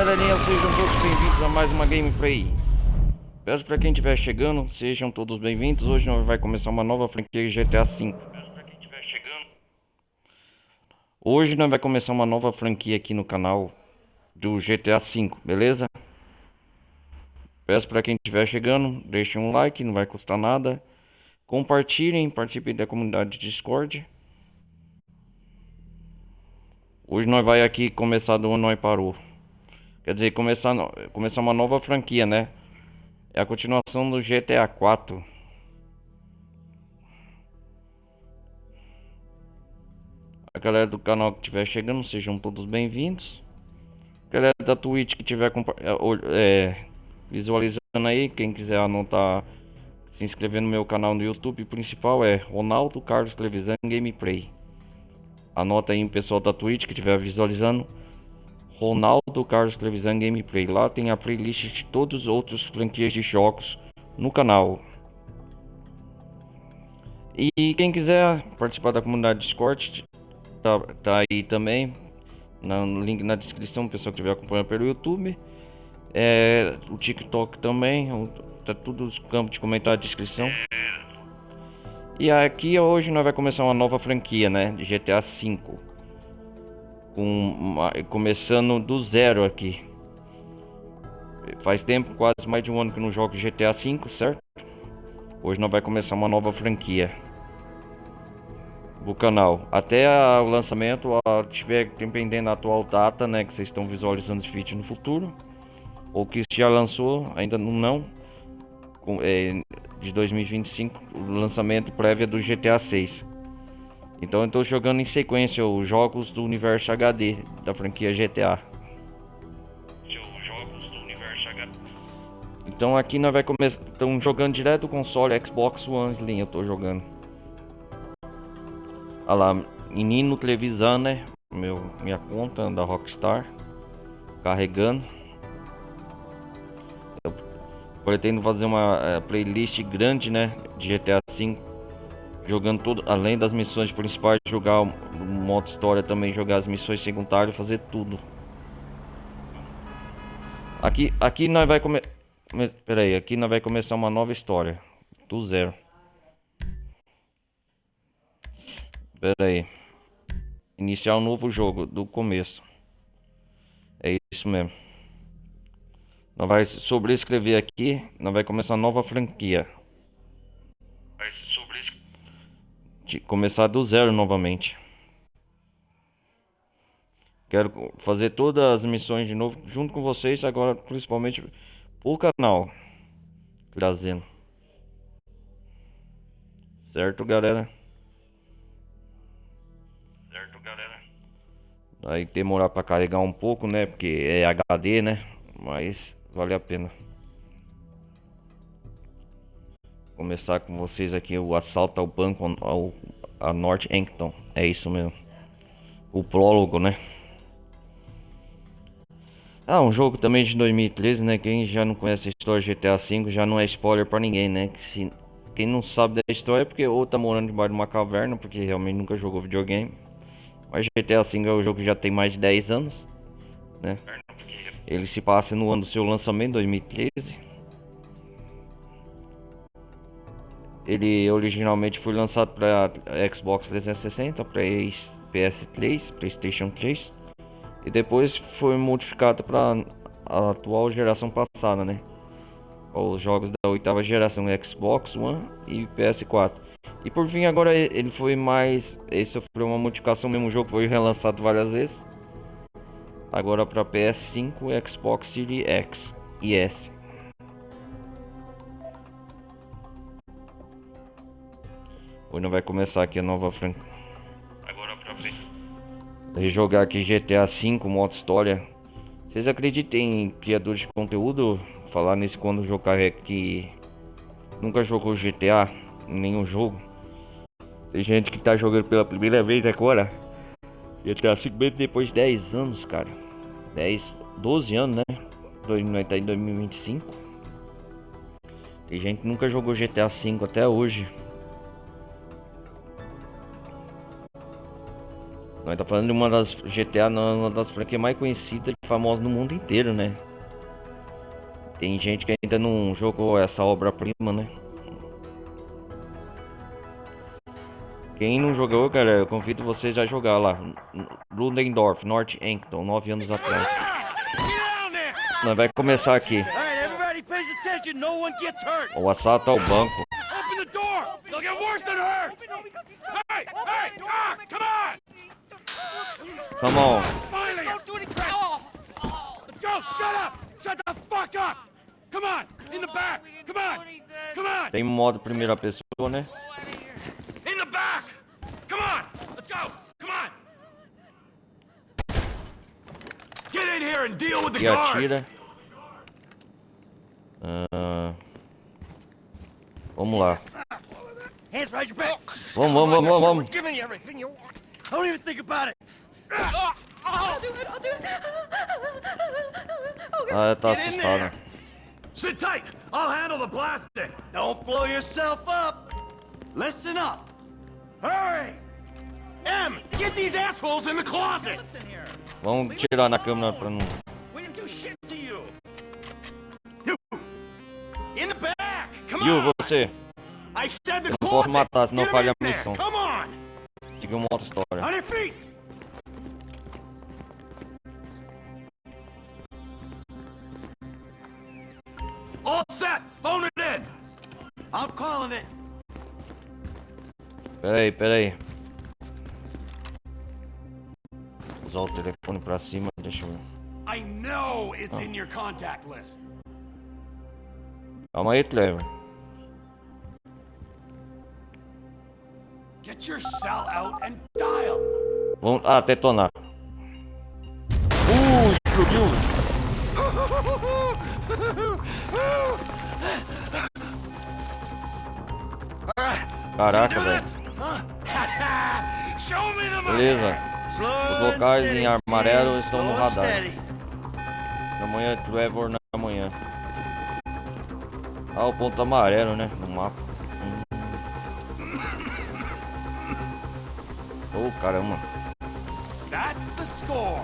galerinha, sejam todos bem-vindos a mais uma gameplay. Peço para quem estiver chegando, sejam todos bem-vindos. Hoje nós vai começar uma nova franquia GTA V. Hoje nós vai começar uma nova franquia aqui no canal do GTA V, beleza? Peço para quem estiver chegando, deixem um like, não vai custar nada. Compartilhem, participem da comunidade Discord. Hoje nós vai aqui começar do onde nós parou. Quer dizer, começar uma nova franquia, né? É a continuação do GTA 4. A galera do canal que estiver chegando, sejam todos bem-vindos. Galera da Twitch que estiver visualizando aí, quem quiser anotar, se inscrever no meu canal no YouTube principal é Ronaldo Carlos Televisão Gameplay. Anota aí o pessoal da Twitch que estiver visualizando, Ronaldo Carlos Televisão Gameplay. Lá tem a playlist de todos os outros franquias de jogos no canal. E quem quiser participar da comunidade Discord, tá aí também no link na descrição, o pessoal que estiver acompanhando pelo YouTube. O TikTok também, tá tudo nos campos de comentário e descrição. E aqui hoje nós vai começar uma nova franquia, né, de GTA V. Começando do zero aqui. Faz tempo, quase mais de um ano que não jogo GTA V, certo? Hoje nós vai começar uma nova franquia do canal. Até o lançamento, tiver dependendo da atual data, né, que vocês estão visualizando esse vídeo no futuro, ou que já lançou, ainda não, de 2025, o lançamento prévio do GTA 6. Então eu estou jogando em sequência os jogos do universo HD da franquia GTA. Então aqui nós vai começar, estamos jogando direto do console Xbox One Slim, eu tô jogando. Olha lá, menino televisão, né? Minha conta da Rockstar carregando. Eu pretendo fazer uma playlist grande, né, de GTA V, jogando tudo, além das missões principais, jogar o modo história também, jogar as missões secundárias, fazer tudo. Aqui nós vai aqui nós vai começar uma nova história do zero. Pera aí. Iniciar um novo jogo do começo. É isso mesmo. Nós vai sobrescrever aqui. Nós vai começar uma nova franquia. Começar do zero novamente. Quero fazer todas as missões de novo junto com vocês. Agora principalmente pro canal. Trazendo. Certo, galera? Aí demorar para carregar um pouco, né? Porque é HD, né? Mas vale a pena. Começar com vocês aqui o assalto ao banco a North Hampton. É isso mesmo. O prólogo, né? Um jogo também de 2013, né? Quem já não conhece a história de GTA V já não é spoiler para ninguém, né? Quem não sabe da história é porque ou tá morando debaixo de uma caverna, porque realmente nunca jogou videogame. Mas GTA V é um jogo que já tem mais de 10 anos, né? Ele se passa no ano do seu lançamento, 2013. Ele originalmente foi lançado para Xbox 360, PS3, PlayStation 3. E depois foi modificado para a atual geração passada, né? Os jogos da oitava geração, Xbox One e PS4. E por fim agora ele sofreu uma modificação, mesmo jogo foi relançado várias vezes. Agora para PS5, Xbox Series X e S. Hoje não vai começar aqui a nova franquia. Agora pra frente. Jogar aqui GTA V, modo história. Vocês acreditam em criadores de conteúdo? Falar nesse quando jogar que nunca jogou GTA em nenhum jogo. Tem gente que tá jogando pela primeira vez agora. GTA V mesmo depois de 10 anos, cara. 12 anos, né? Nós tá em 2025. Tem gente que nunca jogou GTA V até hoje. Nós tá falando de uma das GTA, uma das franquias mais conhecidas e famosas no mundo inteiro, né? Tem gente que ainda não jogou essa obra-prima, né? Quem não jogou, cara, eu convido vocês a jogar lá. Ludendorff, North Yankton, 9 anos atrás. Nós vai começar aqui. O assalto ao banco. Come on. Let's go. Shut up. Shut the fuck up. Come on. In the back. Come on. Come on. Tem modo primeira pessoa, né? In the back. Come on. Let's go. Come on. Get in here and deal with the guard. Atira. Vamos lá. Vamos. Give me everything you want. Don't even think about it. I'll do it. Ah, tá assustado. Sit tight. I'll handle the plastic. Don't blow yourself up. Listen up. Hurry. M, get these assholes in the closet. Vamos tirar na câmera pra não. We didn't do shit to you. You. In the back. Come You, on. você. I said the Não posso closet. matar, senão Get falha a in there. missão. Come on. Seguir uma outra história. On your feet. All set. Phone it in. I'm calling it. Peraí. Usar o telefone pra cima, deixa eu... I know it's in your contact list. Calma aí, Clever. Get your cell out and dial. Vamos... Ah, detonar. Explodiu! Caraca, velho. Beleza. Os locais em amarelo estão no radar. Amanhã, Trevor na manhã. Ah, o ponto amarelo, né? No mapa. Oh, caramba. That's the score.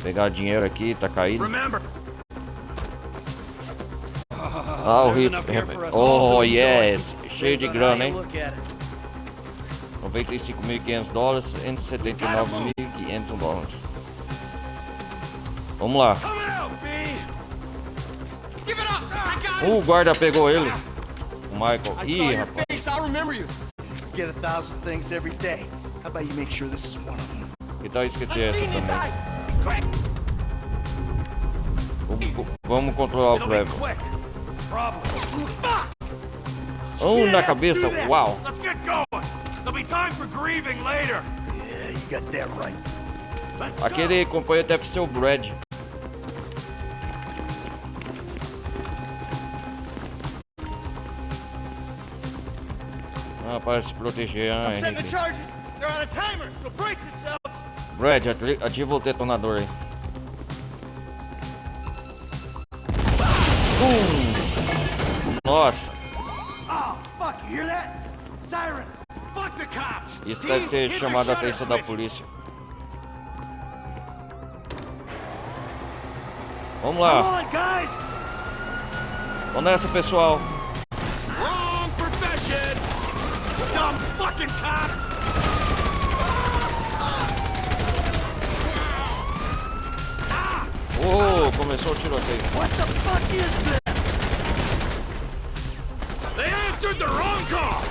Pegar dinheiro aqui, tá caído. Remember. Ah, o Hit. Oh, yes. Cheio de grana, hein? $95.500, $179.500. Vamos lá. O guarda pegou ele. O Michael. Ih, rapaz. Get 1,000 things every day. How about you make sure this is one of them? Que tal esquecer essa também? Vamos controlar o Trevor. Oh, na cabeça. Uau. Let's get going. There'll be time for grieving later. Yeah, you got that right. Aquele companheiro deve ser o Brad. Ah, para se proteger. Ah, Brad, ativa o detonador aí. Nossa. Isso deve ter chamado a atenção da polícia. Vamos lá. Vamos nessa, pessoal. Wrong profession. Dumb fucking cops. Oh, começou o tiroteio. What the fuck is this? They answered the wrong call.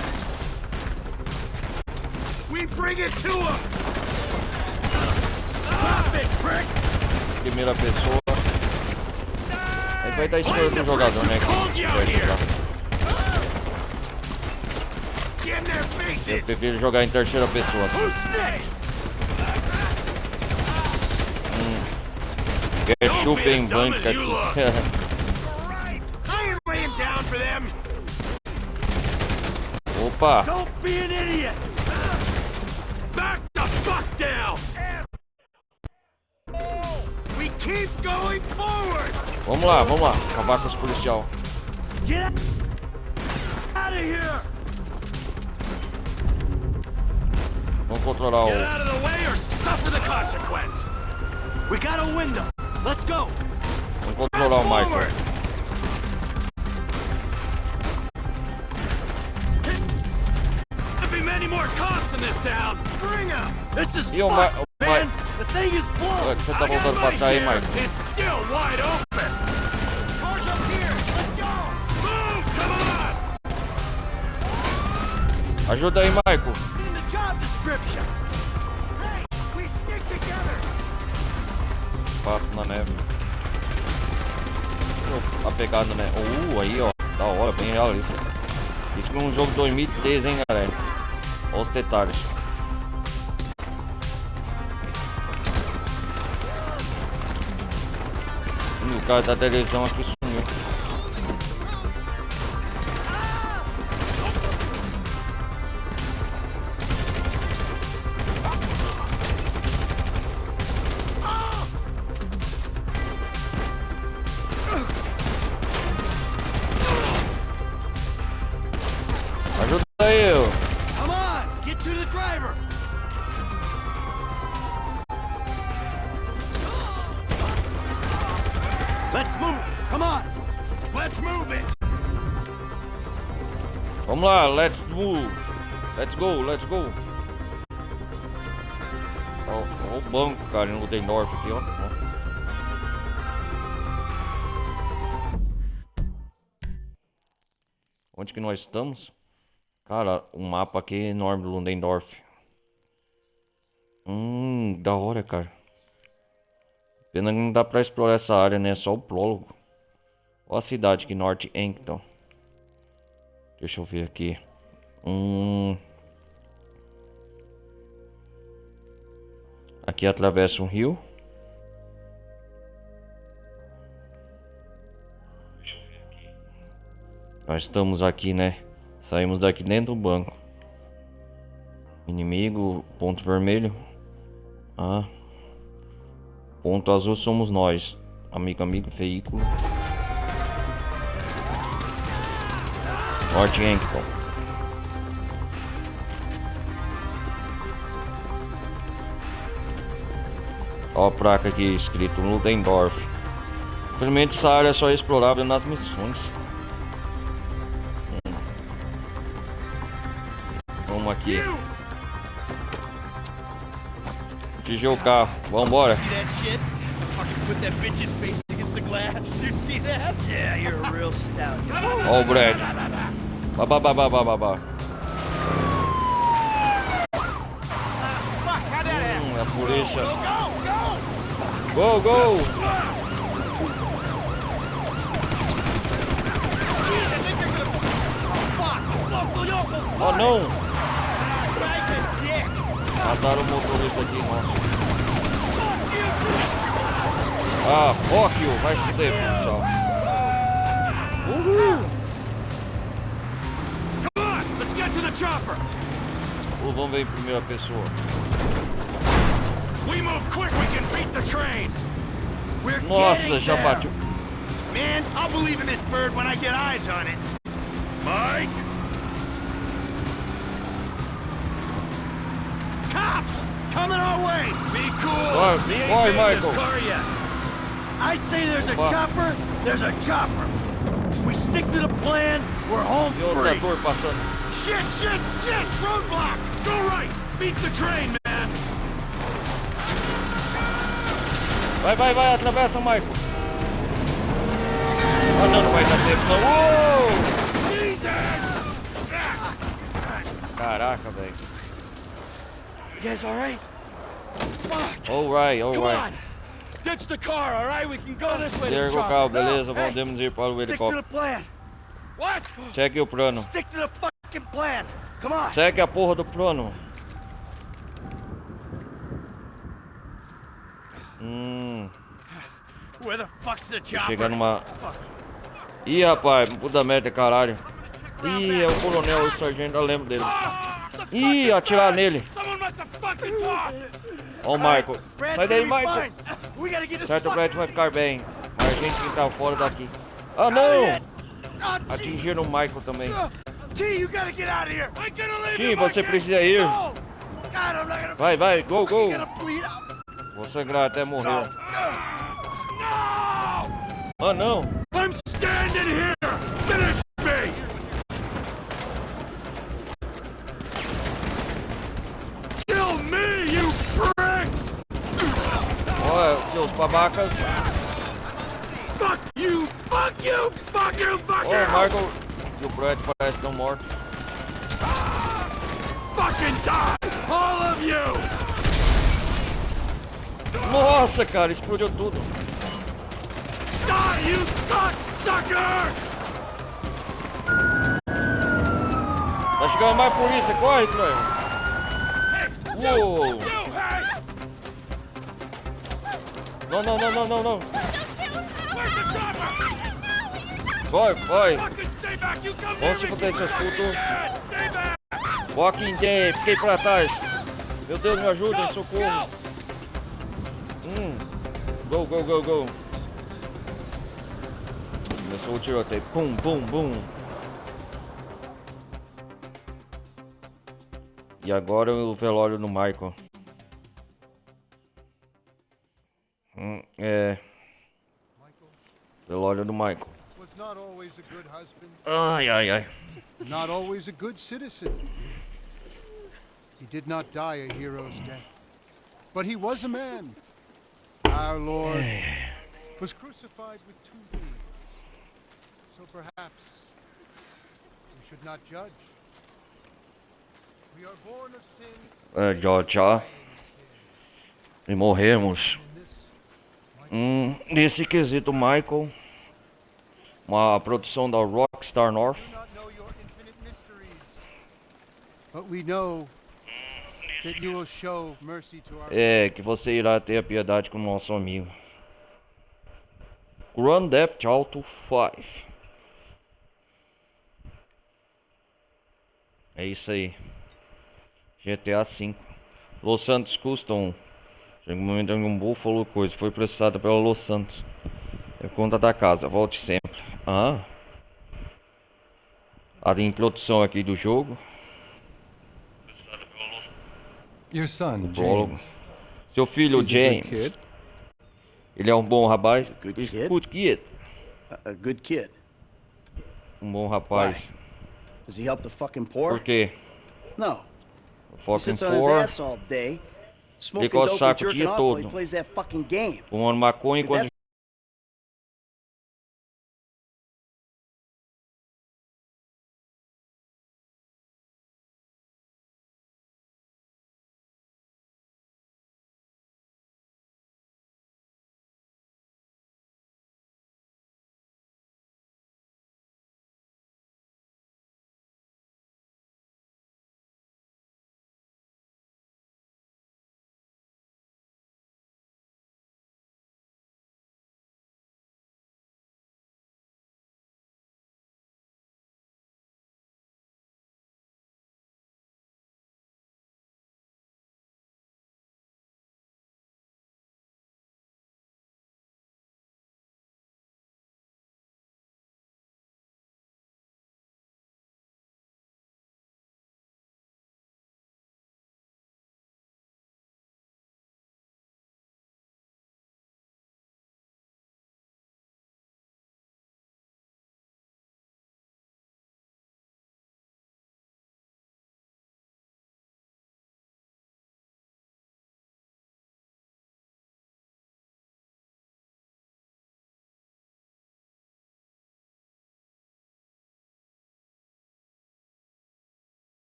We bring it to them. Stop it, prick. Primeira pessoa. Aí vai dar escolha pro jogador, né? Eu prefiro jogar em terceira pessoa. Ketchup em banco aqui. Opa! Vamos lá, acabar com os policial. Vamos controlar Get o... out of the way or suffer the consequence. We got a window. Let's go. Vamos controlar o Michael. There'll be many more cops in this town. Bring him. This is E o fucked, Michael... man. The thing is blown. Você I tá got voltando pra my trás aí, share. Michael. It's still wide open. Cars up here. Let's go. Move, come on. Ajuda aí, Michael. In the job description. Hey, we stick together. Passo na neve. A pegada, né? Aí, ó. Da hora, bem realista. Isso é um jogo 2013, hein, galera. Olha os detalhes. O cara da televisão aqui sumiu. Ajuda aí, eu. Come on, get to the driver. Let's move. Come on. Let's move it. Vamos lá, let's move. Let's go, let's go. Ó o banco, cara, no Ludendorff aqui, ó. Onde que nós estamos? Cara, um mapa aqui enorme do Ludendorff. Da hora, cara. Pena que não dá pra explorar essa área, né? Só o prólogo. Olha a cidade aqui, North Yankton. Deixa eu ver aqui. Aqui atravessa um rio. Nós estamos aqui, né? Saímos daqui dentro do banco. Inimigo, ponto vermelho. Ponto azul somos nós. Amigo, veículo. North Yankton. Ó a placa aqui escrito Ludendorff. Infelizmente essa área só é explorável nas missões. Vamos aqui. Dirigir o carro. Vambora. See that shit? Fucking put that bitch's face against the glass. You see that? Yeah, you're a real stallion. Ó o Brad. Babá. A polícia. Go! Oh não! Mataram o motorista aqui, nossa. Fuck you! Vai se fuder, pessoal. Uhul! Come on, let's get to the chopper. Vamos ver em primeira pessoa. We move quick, we can beat the train. We're Nossa, getting já there. bateu. Man, I'll believe in this bird when I get eyes on it. Mike? Cops! Coming our way! Be cool. Why, We ain't why, made Michael? this car yet. I say there's a Fuck. chopper, there's a chopper. We stick to the plan, we're home E o free. trator passando. Shit! Roadblock! Go right. Beat the train, man. Vai, atravessa, Michael. Não vai dar tempo não. Uou! Jesus! Caraca, velho. You guys alright? Fuck! Alright. Come on. Ditch the car, all right? We can go this way to the Derruba o chopper. carro, beleza? Hey, Vamos ir para o Stick to the helicóptero. plan! What? Segue o plano. Stick to the fucking plan! Come on! Segue a porra do plano. Where the fuck's the chopper? Chegar numa... Ih, rapaz, puta merda, caralho. Ih, é o coronel, o sargento, eu lembro dele. Ih, atirar nele. Someone must have fucking talked. Ó o Michael. Brad's Sai daí, gonna be Michael. fine. We gotta get this Certo, o fuck- Brad vai ficar bem. Mas a gente que tá fora daqui. Ah, Out of não! here. Oh, Jesus. Atingiram o Michael também. T, you gotta get out of here! I'm gonna leave Sim, you, você Mike. precisa ir. Go! God, I'm not gonna. Vai, vai, go, go. You're gonna bleed out. Vou sangrar até morrer. No! Ah, não. I'm standing here. Finish me. Kill me, you pricks! Olha, seus babacas. Fuck you! Fuck you! Fuck you! Fuck Ô, you! Michael e o Brad parecem tão mortos. Fucking die! All of you! Nossa, cara, explodiu tudo. Die, you cocksuckers! Tá chegando mais polícia, corre, Troy. Hey, Uou. you, hey! Não, não, não, não, não, não. Where's the chopper? Vai, vai. Fucking stay back! You come Vamos se near me! fuder, seus putos. Stay back! Walking Dead, fiquei pra trás. Meu Deus, me ajuda, socorro. Go, go, go, go. Começou o tiroteio. Pum, pum, pum. E agora o velório do Michael. Velório do Michael. Was not always a good husband, Ai, ai, ai. not always a good citizen. He did not die a hero's death, but he was a man. Our Lord was crucified with 2 thieves. So perhaps we should not judge. We are born of sin. Já, já. E morremos. Nesse quesito, Michael. Uma produção da Rockstar North. We do not know your infinite mysteries, but we know that you will show mercy to our. É, que você irá ter a piedade com o nosso amigo. Grand Theft Auto 5. É isso aí. GTA 5. Los Santos Custom. Chega um momento em um búfalo coisa. Foi processada pela Los Santos. É conta da casa. Volte sempre. Ah. A introdução aqui do jogo. Your son, Prólogo. James. Seu filho He's a good James. kid. Ele é um bom rapaz. Good He's kid? Good kid. A good kid. Um bom rapaz. Why? Does he help the fucking poor? Por quê? No. He Fucking sits on his poor. ass all day, smoking Ficou dope and saco o jerking dia off while he todo. plays that fucking game. Fumando maconha If enquanto that's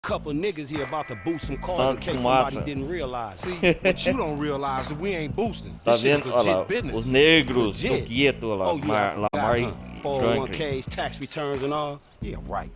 couple niggas here about to boost some cars in case Fumaça. somebody didn't realize. See, what you don't realize is we ain't boosting. Tá This shit is vendo? Olha lá, legit business. os negros do Legit. gueto, olha lá, Oh, yeah, I Lamar e forgot, huh? Franklin. 401ks, tax returns and all. Yeah, right.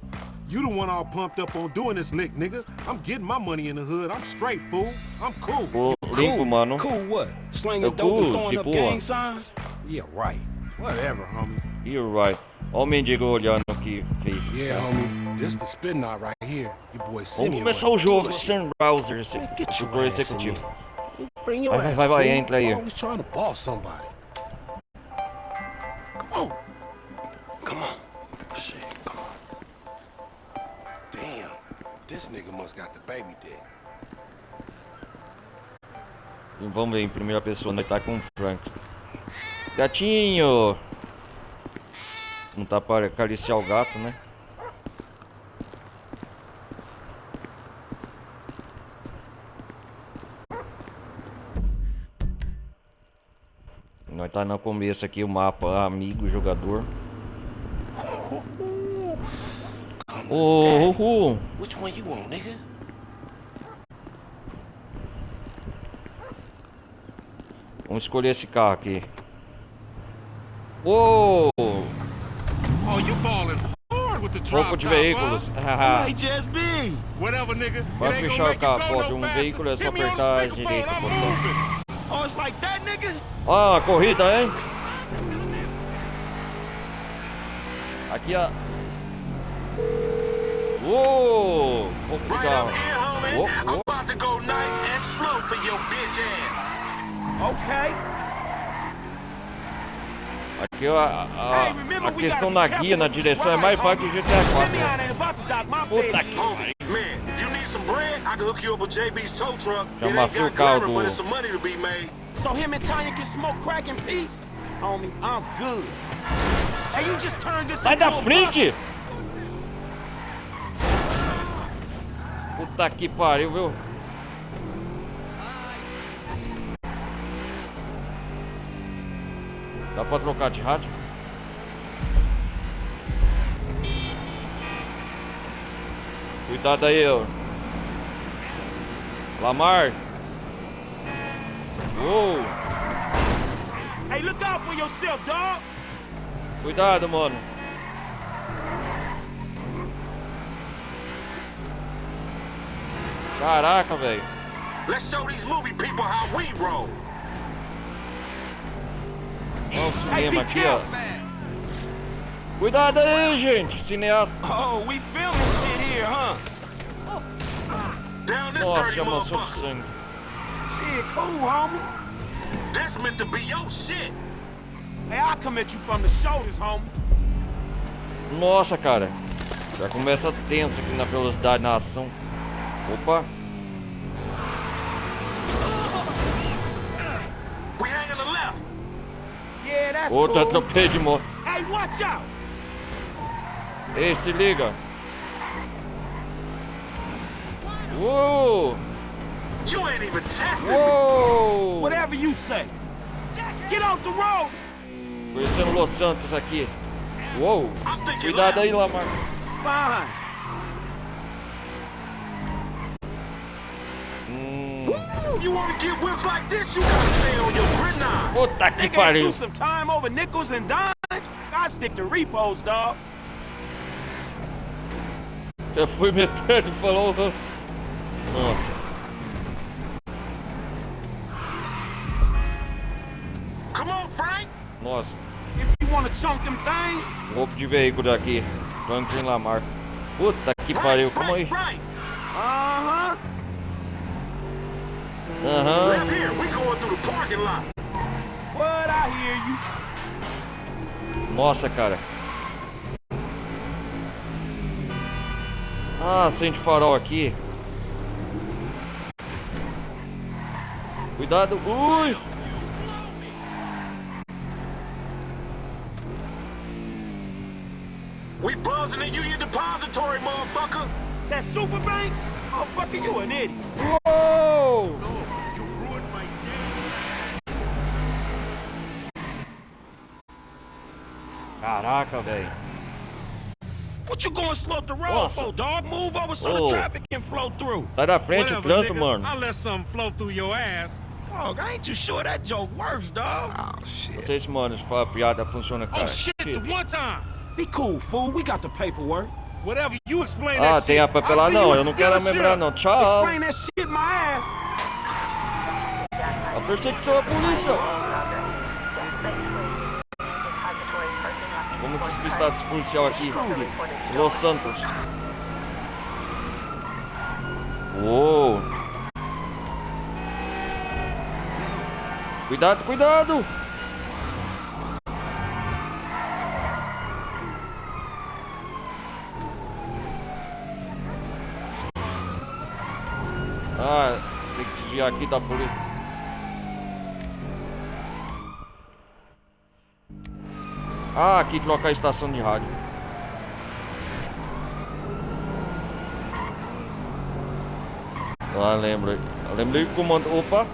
You the one all pumped up on doing this lick, nigga. I'm getting my money in the hood. I'm straight, fool. I'm cool. Ô, limpo, mano. Cool what? Slanging Eu dope and cool, throwing up tipo, gang signs? Yeah, right. Whatever, homie. You're right. Ó o mendigo olhando aqui, feio. Yeah, homie. This the spin knot right here. Your boy Vamos Simeon. começar o jogo, Sun Browser, Get your pro ass in executivo. here. Bring your ass, Vai, fool. entra aí. Always trying to boss somebody. Come on. Come on. Shit, come on. Damn. This nigga must got the baby dick. E vamos ver em primeira pessoa, nós tá com o Frank. Gatinho! Não tá para acariciar o gato, né? Nós tá no começo aqui o mapa, amigo, jogador. Oh, Which one you want, nigga? vamos escolher esse carro aqui. Uou! Oh, you balling hard with the drop Troco de top, veículos. huh? Might just be. Whatever, nigga. Vai It ain't fechar gonna o make carro, it go pode. no Um faster. veículo é só Hit me on the apertar a speakerphone, direita, I'm botão. moving. Oh, it's like that, nigga? Ah, a corrida, hein? Aqui, ó. Uou! Right Carro. up here, homie. Whoop, I'm whoop. about to go nice and slow for your bitch ass. Okay. Aqui, ó, Hey, remember, a we questão gotta na be guia, na careful with direção é these mais rides, fácil que o GTA 4. Simeon ain't about to dock my Puta pay. que Homie, man, if you need some bread, I can hook you up with JB's tow truck. Já It ain't amassou o got carro glamour, do- but it's some money to be made. So him and Tanya can smoke crack in peace? Homie, I'm good. Hey, you just turned this Sai into da a frente! Puta que pariu, viu? Dá pra trocar de rádio? Cuidado aí, ó. Lamar. Uou. Hey, look out for yourself, dog. Cuidado, mano. Caraca, velho. Let's show these movie people how we roll. Olha o Hey, be cinema aqui, ó. careful, man. Cuidado aí, gente. Cineasta. Oh, we filming shit here, huh? Down this Nossa, dirty já amassou de motherfucker. sangue. Shit, cool, homie. That's meant to be your shit. Hey, I'll come at you from the shoulders, homie. Nossa, cara. Já começa tenso aqui na velocidade na ação. Opa. We hang on the left. Yeah, that's Outro cool. atropelho de moto. Hey, watch out. Ei, se liga. Uou. You ain't even testing me. Uou. Whatever you say. Get off the road. Conhecendo Los Santos aqui. Uou. I'm thinking Cuidado left. aí, Lamar. Fine. You wanna get whips like this, you gotta stay on your gridiron. Puta que Nigga ain't pariu. do some time over nickels and dimes. I stick to repos, dog. Já fui metade e falou. Nossa. Come on, Frank. Nossa. If you wanna chunk them things, Roubo de veículo aqui. Franklin Lamar. Puta que pariu. Calma aí. Right. uh-huh. Aham. Left here, we going through the parking lot. What, I hear you. Nossa, cara. Ah, acende farol aqui. Cuidado. Ui. We buzzing the Union Depository, motherfucker. That super bank? Oh, fucking you an idiot. Uou. You ruined my day. Caraca, velho. What What you going slow the road Nossa. for, dog? Move over so Oh. the traffic can flow through. Sai da frente, o Whatever, trânsito, nigga. mano. I'll let something flow through your ass. Dog, I ain't too sure that joke works, dog. Oh, Não shit. sei se, mano, se a piada funciona, Oh, cara. shit, the one time. Be cool, fool. We got the paperwork. Whatever, you explain Ah, that tem shit. a papelada? I'll see Não, you eu at não the quero dealership. lembrar, não. Tchau. Explain that shit my ass. A perseguição à polícia. Vamos despistar esse policial aqui. Los Santos. Uou. Cuidado, cuidado. Ah, tem que desviar aqui da polícia. Ah, aqui trocar a estação de rádio. Ah, lembro. Eu lembrei que o comando. Opa!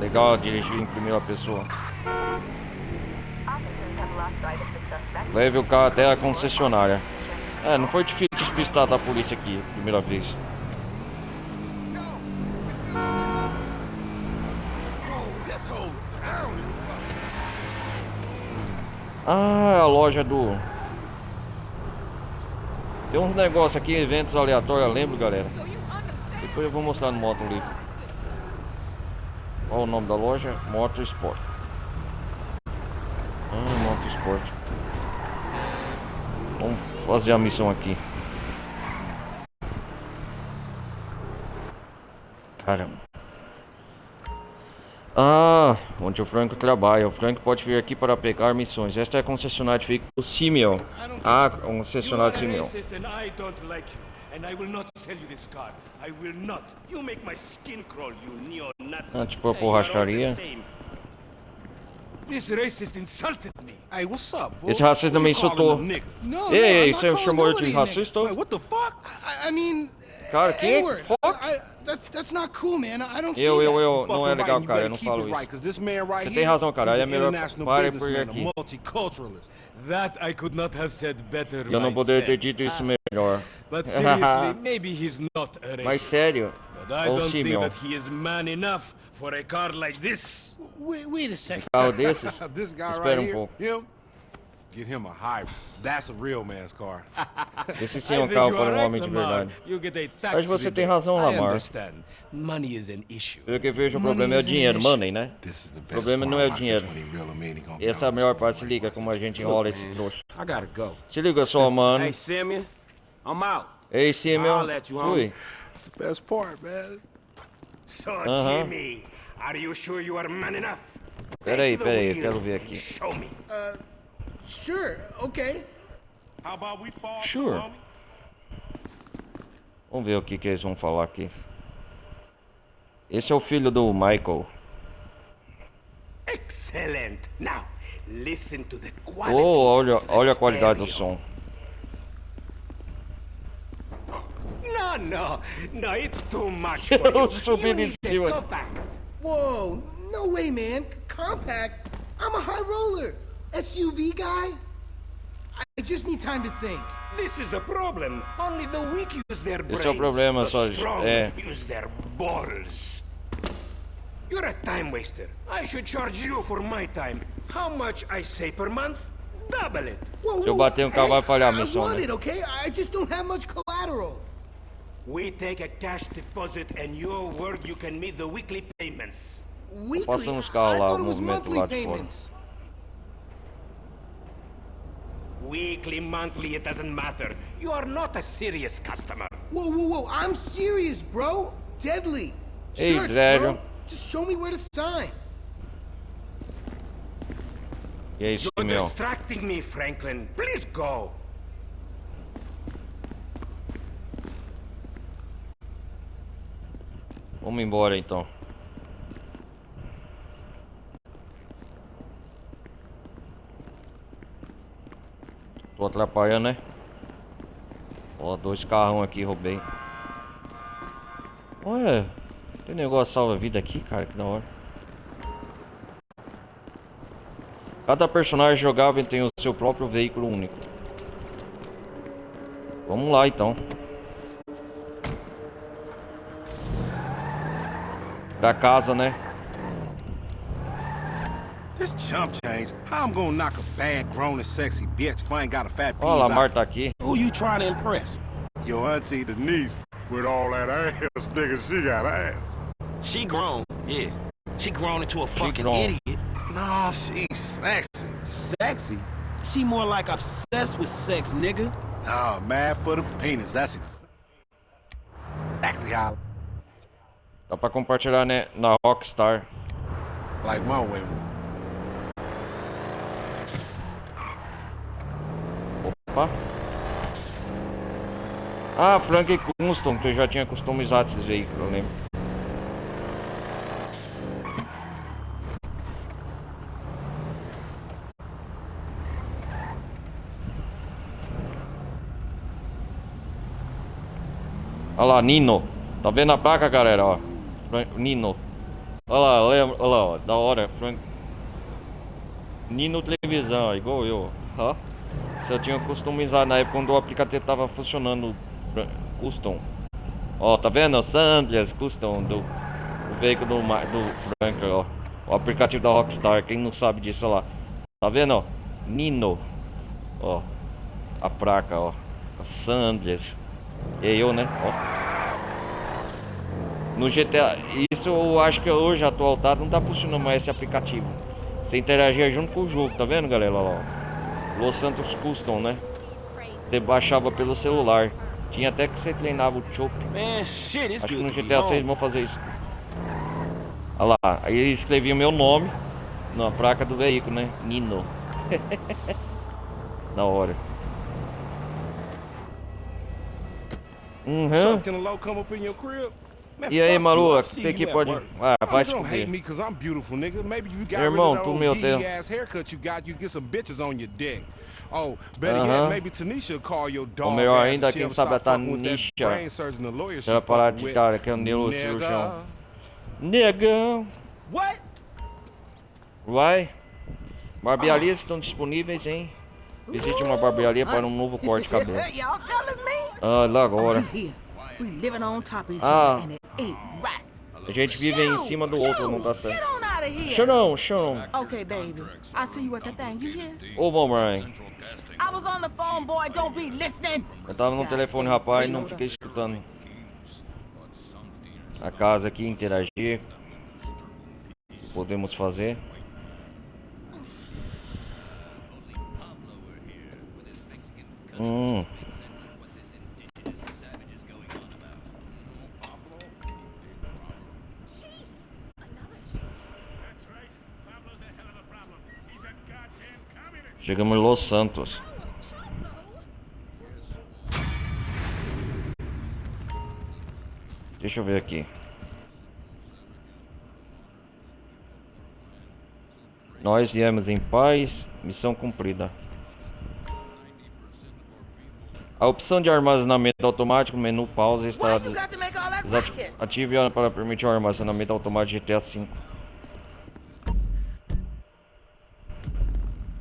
Legal dirigir em primeira pessoa. Leve o carro até a concessionária. É, não foi difícil despistar da polícia aqui, primeira vez. Ah, a loja do... Tem uns negócios aqui, eventos aleatórios, lembro, galera. Depois eu vou mostrar no Moto Livre. Qual o nome da loja? Motorsport. Motorsport. Vamos fazer a missão aqui. Caramba. Ah, onde o Franco trabalha. O Franco pode vir aqui para pegar missões. Esta é a concessionária de veículos Simeon. Ah, concessionária de Simeon. And I don't like you. And I will not sell you this car. I will not. You make my skin crawl, you neo-Nazi. Ah, tipo a Hey, you're all the borracharia. same. This racist insulted me. Hey, what's up, bro? Esse racista me insultou. No, Ei, I'm not você calling chamou ele nobody de a nigga. racista? Wait, what the fuck? I mean, Cara, que? N-word. That's not cool, man. I don't see that. Não é legal, cara. Eu não falo isso. Você tem razão, cara. Aí é melhor pare por aqui. Multiculturalist. That I could not have said better Eu não poderia ter myself. dito isso melhor. But seriously, maybe he's not a racist. Mas sério? But I Ô, don't think Simeon. that he is man enough for a car like this. Wait a second. Carro desses? This guy Espera right um here, pouco. him, get him a hybrid. That's a real man's car. Esse sim é I um think carro you para are um right, homem de Lamar. verdade. You get a tax Mas você tem rebate. razão, I Lamar. understand. Money is an issue. Eu que vejo o Money problema é o is an dinheiro, issue. money, né? This is the O best problema part. não é o Watch dinheiro. this when he reel him in, he gonna get Essa é a all melhor this parte, se money. liga como a gente enrola esse trouxa. I gotta go. Se liga só, mano. Hey, Simeon, I'm out. Ei, Simeon. I'll let you, homie. Fui. It's the best part, man. So, Uh-huh. Jimmy, are you sure you are man enough? Peraí, Take the peraí, eu wheel quero ver and aqui. Show me. Sure, okay. How about we fall Sure. through, homie? Vamos ver o que eles vão falar aqui. Esse é o filho do Michael. Excellent. Now, listen to the quality Oh, olha, of the olha a qualidade do stereo. som. No, it's too much for Eu you. subi You em need cima. a compact. Whoa, no way, man. Compact? I'm a high roller. SUV guy? I just need time to think. This is the problem. Only the weak use their brains. Esse é o problema, the só strong é. use their balls. You're a time waster. I should charge you for my time. How much I say per month? Double it. Whoa, Se eu bater um carro, vai falhar a missão, I want né? it, okay? I just don't have much collateral. We take a cash deposit and your word you can meet the weekly payments. Weekly? Passa nos carros I lá, thought o it was movimento monthly lá de fora. payments. Weekly, monthly, it doesn't matter. You are not a serious customer. Whoa. I'm serious, bro. Deadly. Hey, Church, velho. bro. Just show me where to sign. E aí, You're Simeon? distracting me, Franklin. Please go. Vamos embora então. Tô atrapalhando, né? Ó, 2 carrão aqui, roubei. Olha, tem negócio salva-vida aqui, cara, que da hora. Cada personagem jogável tem o seu próprio veículo único. Vamos lá então. Pra casa, né? This chump change. How I'm gonna knock a bad, grown and sexy bitch if I ain't got a fat piece? Ó, a Lamar tá aqui. Who you trying to impress? Your auntie Denise, with all that ass, nigga, she got ass. She grown, yeah. She grown into a fucking grown. idiot. Nah, she's sexy. Sexy? She more like obsessed with sex, nigga. Nah, mad for the penis. That's exactly how Dá pra compartilhar, né? Na Rockstar. I like my women. Opa. Ah, Frank Custom, que eu já tinha customizado esses veículos, eu lembro. Olha lá, Nino. Tá vendo a placa, galera, ó. Nino. Olha lá, olha lá, ó. Da hora, Frank. Nino televisão, ó, igual eu, ó. Isso eu tinha customizado na época quando o aplicativo tava funcionando. Custom. Ó, tá vendo? Sanders Custom do veículo do Frank, ó. O aplicativo da Rockstar, quem não sabe disso, ó lá. Tá vendo, ó? Nino. Ó. A placa, ó. Sanders. E eu, né? Ó. No GTA, isso eu acho que hoje atual tá, não tá funcionando mais esse aplicativo. Você interagia junto com o jogo, tá vendo, galera? Ó. Los Santos Custom, né? Você baixava pelo celular. Tinha até que você treinava o choke. Man, shit, it's Acho que good no to be GTA 6 home. vão fazer isso. Olha lá, aí ele escrevia o meu nome na placa do veículo, né? Nino. Da hora. So, can a low come up in your crib? Man, E aí, fuck you, Maru, I see você que you at pode... work. Ah, vai You se don't hate fuder. me cause I'm beautiful, nigga. Maybe you got Irmão, rid of tu that meu old Deus. geeky ass haircut you got, you get some bitches on your dick. Oh, better yet, maybe Tanisha will call your dog melhor ass ainda, and quem she'll sabe a stop fucking with that Tanisha. brain surgeon, the lawyer she Ela parar fucking de with. cara, que é o neurocirurgião. Negão. What? Vai. Barbearias estão disponíveis, hein? Visite uma barbearia para um novo corte de cabelo. Y'all telling me? Ah, lá agora. Here, we living on top of each Ah. other and it ain't right. A gente vive em cima do outro, não tá Get certo. on out of here. Chorão, chorão. Okay, baby. I see you at the thing. You hear? Ô, mamãe. I was on the phone, boy. Don't be listening. Eu tava no telefone, rapaz, e não fiquei escutando. A casa aqui, interagir. Podemos fazer. Chegamos em Los Santos. Deixa eu ver aqui. Nós viemos em paz, missão cumprida. A opção de armazenamento automático, menu pausa, está Why you got to make all that racket? ative para permitir o armazenamento automático de GTA V.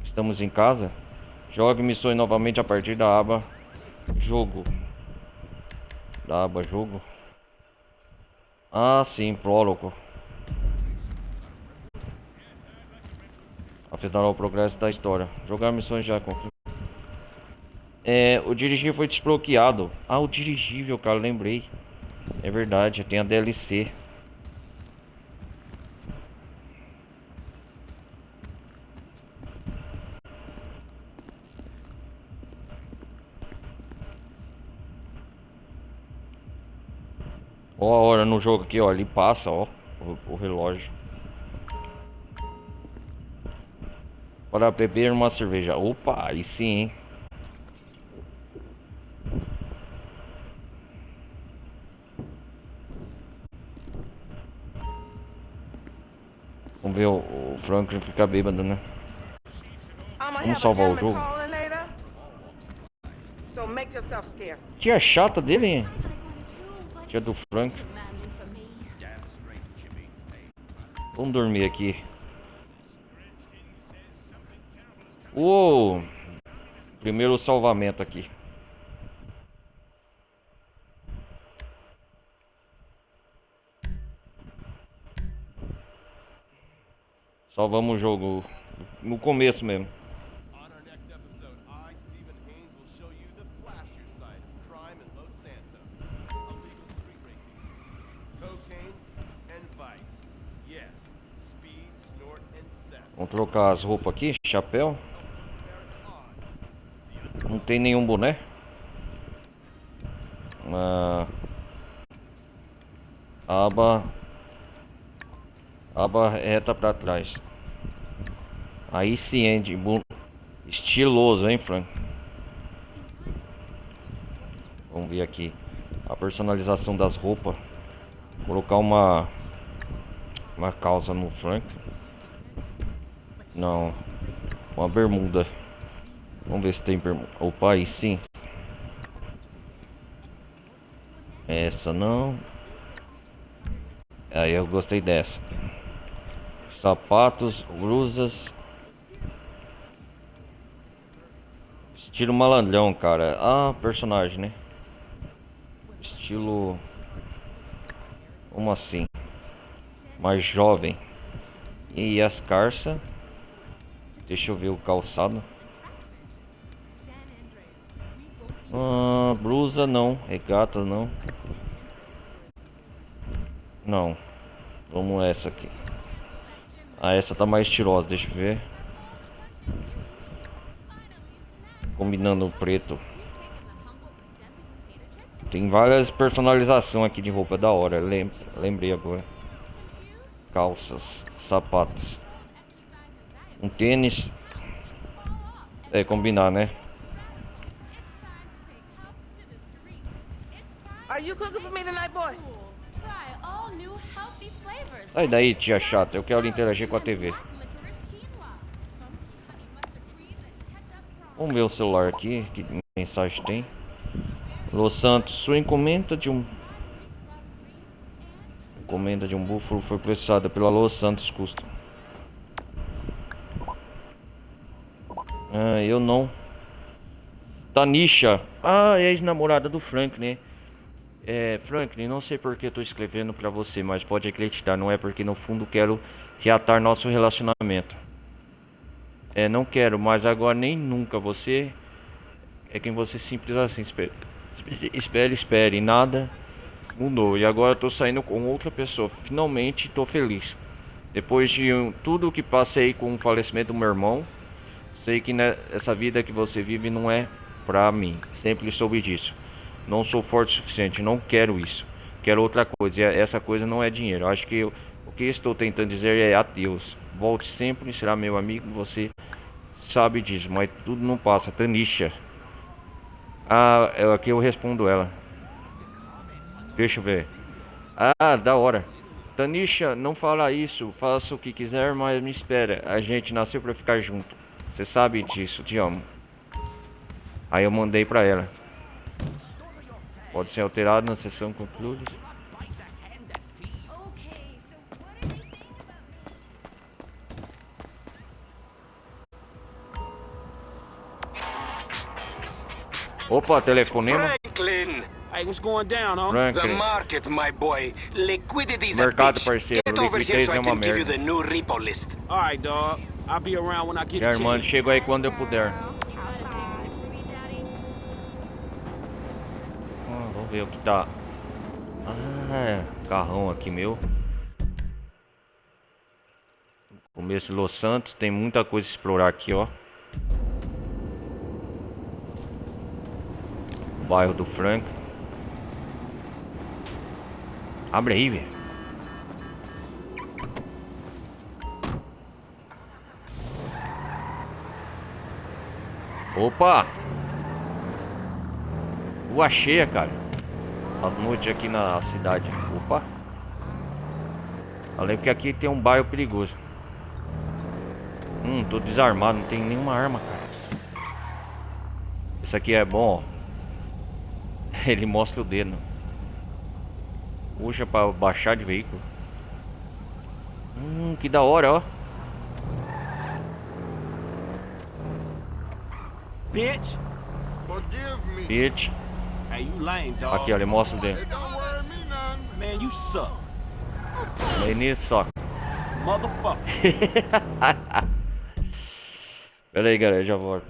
Estamos em casa. Jogue missões novamente a partir da aba Jogo. Da aba Jogo. Ah, sim, prólogo. Afetará o progresso da história. Jogar missões já com... o dirigível foi desbloqueado. Ah, o dirigível, cara, lembrei. É verdade, tem a DLC. Ó a hora no jogo aqui, ó, ele passa, ó, o relógio. Para beber uma cerveja. Opa, aí sim, hein? Vamos ver o Franklin ficar bêbado, né? Vamos salvar o jogo. So make yourself scarce. Tia chata dele, hein? Tia do Frank. Vamos dormir aqui. O primeiro salvamento aqui. Salvamos o jogo no começo mesmo. On our next episode, I, Stephen Haynes, will show you the flashier side of crime in Los Santos. Illegal street racing, cocaine, and vice. Yes, speed, snort, and sex. Vamos trocar as roupas aqui, chapéu. Não tem nenhum boné. Aba reta pra trás. Aí sim, hein, estiloso, hein, Frank? Vamos ver aqui a personalização das roupas. Vou colocar uma calça no Frank. Não, uma bermuda. Vamos ver se tem bermuda. Opa, aí sim. Essa não. Aí eu gostei dessa. Sapatos, blusas. Estilo malandrão, cara. Ah, personagem, né? Estilo... Como assim? Mais jovem. E as calças. Deixa eu ver o calçado. Blusa não. Regata não. Não. Vamos essa aqui. Ah, essa tá mais estilosa. Deixa eu ver. Combinando o preto. Tem várias personalizações aqui de roupa, da hora. Lembrei agora. Calças, sapatos. Um tênis. É, combinar, né? Are you cooking for me tonight, boy? Sai daí, tia chata. Eu quero interagir com a TV. Vamos ver o celular aqui. Que mensagem tem? Los Santos, sua encomenda de um búfalo foi processada pela Los Santos Custom. Eu não. Tanisha. É ex-namorada do Frank, né? Franklin, não sei porque eu tô escrevendo pra você, mas pode acreditar, não é porque no fundo quero reatar nosso relacionamento. Não quero, mas agora nem nunca. Você é quem você simples assim. Espere, nada mudou. E agora eu tô saindo com outra pessoa. Finalmente tô feliz. Depois de tudo o que passei com o falecimento do meu irmão, sei que essa vida que você vive não é pra mim. Sempre soube disso. Não sou forte o suficiente, não quero isso. Quero outra coisa, e essa coisa não é dinheiro. Acho que o que estou tentando dizer é adeus. Volte sempre, será meu amigo, você sabe disso, mas tudo não passa. Tanisha. Aqui eu respondo ela. Deixa eu ver. Da hora. Tanisha, não fala isso, faça o que quiser, mas me espera. A gente nasceu pra ficar junto. Você sabe disso, te amo. Aí eu mandei pra ela. Pode ser alterado na sessão concluída. Opa, telefonema. Franklin! Hey, what's going down, huh? The Franklin. market, my boy. Liquidity's a Mercado, bitch. parceiro. Get over here Liquidez so é I uma can give you merda. the new repo list. Alright, dog. I'll be around when I get Minha a irmã, chance. chego aí quando eu puder. Vamos ver o que tá. Carrão aqui meu. Começo de Los Santos, tem muita coisa a explorar aqui, ó. Bairro do Frank. Abre aí, velho. Opa! Rua cheia, cara. À noite aqui na cidade. Opa! Falei que aqui tem um bairro perigoso. Tô desarmado, não tem nenhuma arma, cara. Isso aqui é bom, ó. Ele mostra o dedo. Puxa pra baixar de veículo. Que da hora, ó. bitch. Bitch. Hey, you lame, dog. Aqui, ó, ele mostra o dele. Man, you suck. Ele só. Motherfucker. Pera aí, galera, já volto.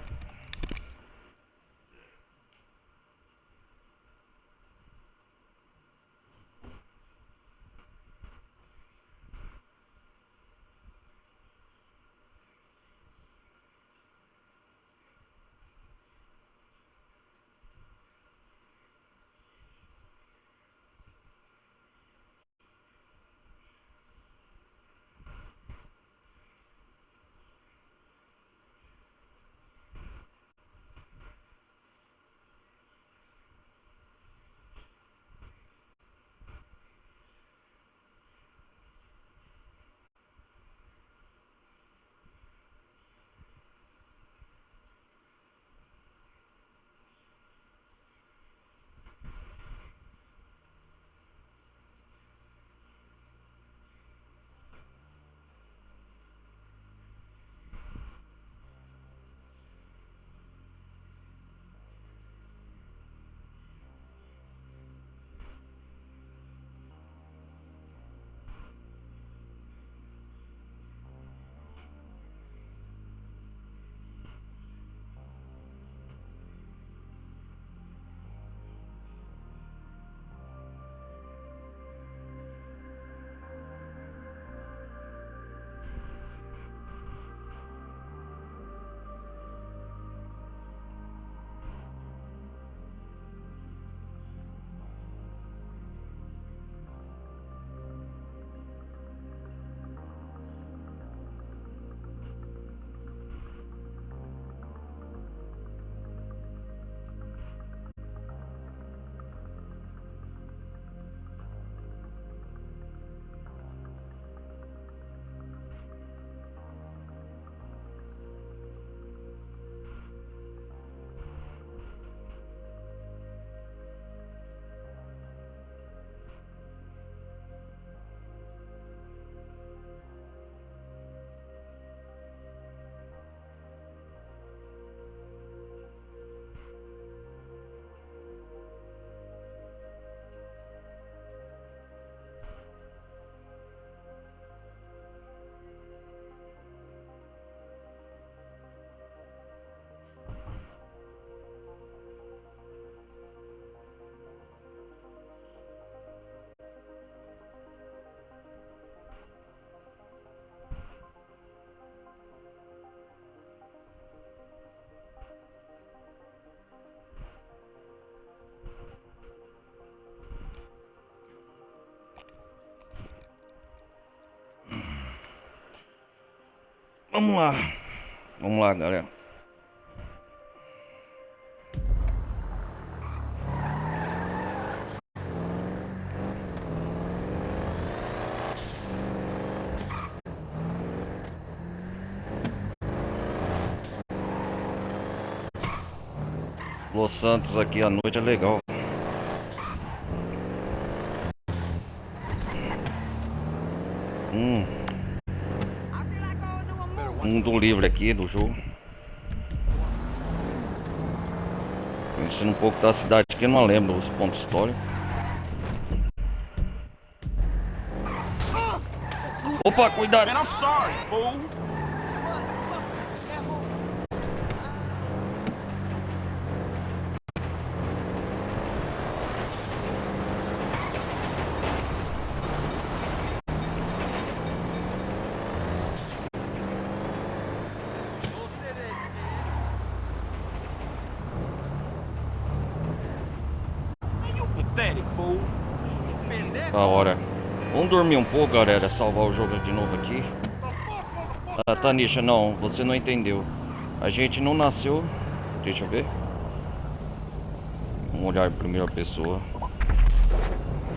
Vamos lá, galera. Los Santos aqui à noite é legal. Mundo livre aqui do jogo. Conhecendo um pouco da cidade aqui, eu não lembro os pontos históricos. Opa, cuidado! Man, I'm sorry, fool. Pathetic, fool. Da hora. Vamos dormir um pouco, galera. Salvar o jogo de novo aqui. Ah, Tanisha, não. Você não entendeu. A gente não nasceu... Deixa eu ver. Vamos olhar em primeira pessoa.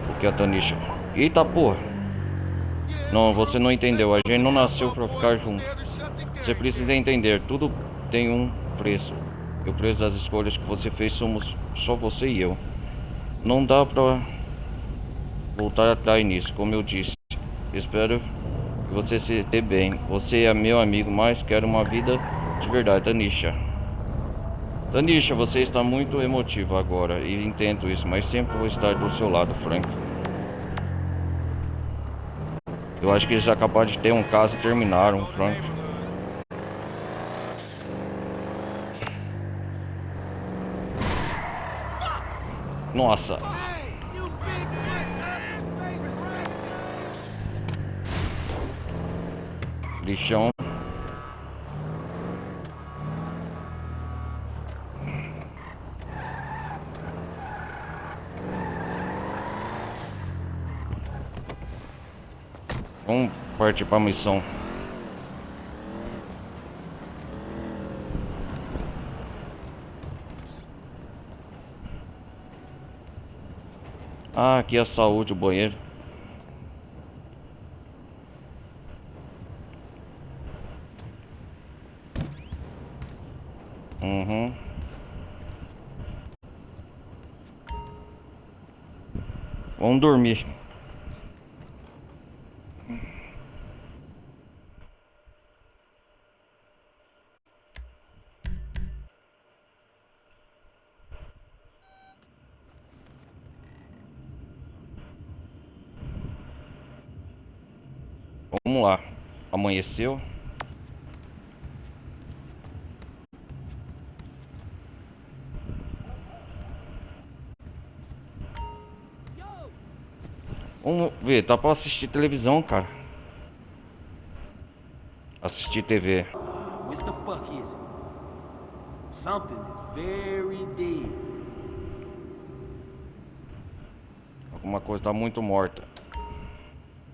O que é a Tanisha? Eita porra. Não, você não entendeu. A gente não nasceu pra ficar junto. Você precisa entender. Tudo tem um preço. E o preço das escolhas que você fez somos só você e eu. Não dá pra voltar atrás nisso, como eu disse. Espero que você se dê bem. Você é meu amigo, mas quero uma vida de verdade, Tanisha. Tanisha, você está muito emotivo agora e entendo isso, mas sempre vou estar do seu lado, Frank. Eu acho que eles acabaram de ter um caso e terminaram, Frank. Nossa. Lixão. Vamos partir para a missão. Ah, aqui é a saúde, o banheiro. Vamos dormir. Vamos lá. Amanheceu. Vamos ver, tá pra assistir televisão, cara. Assistir TV. What the fuck is it? Something is very dead. Alguma coisa tá muito morta.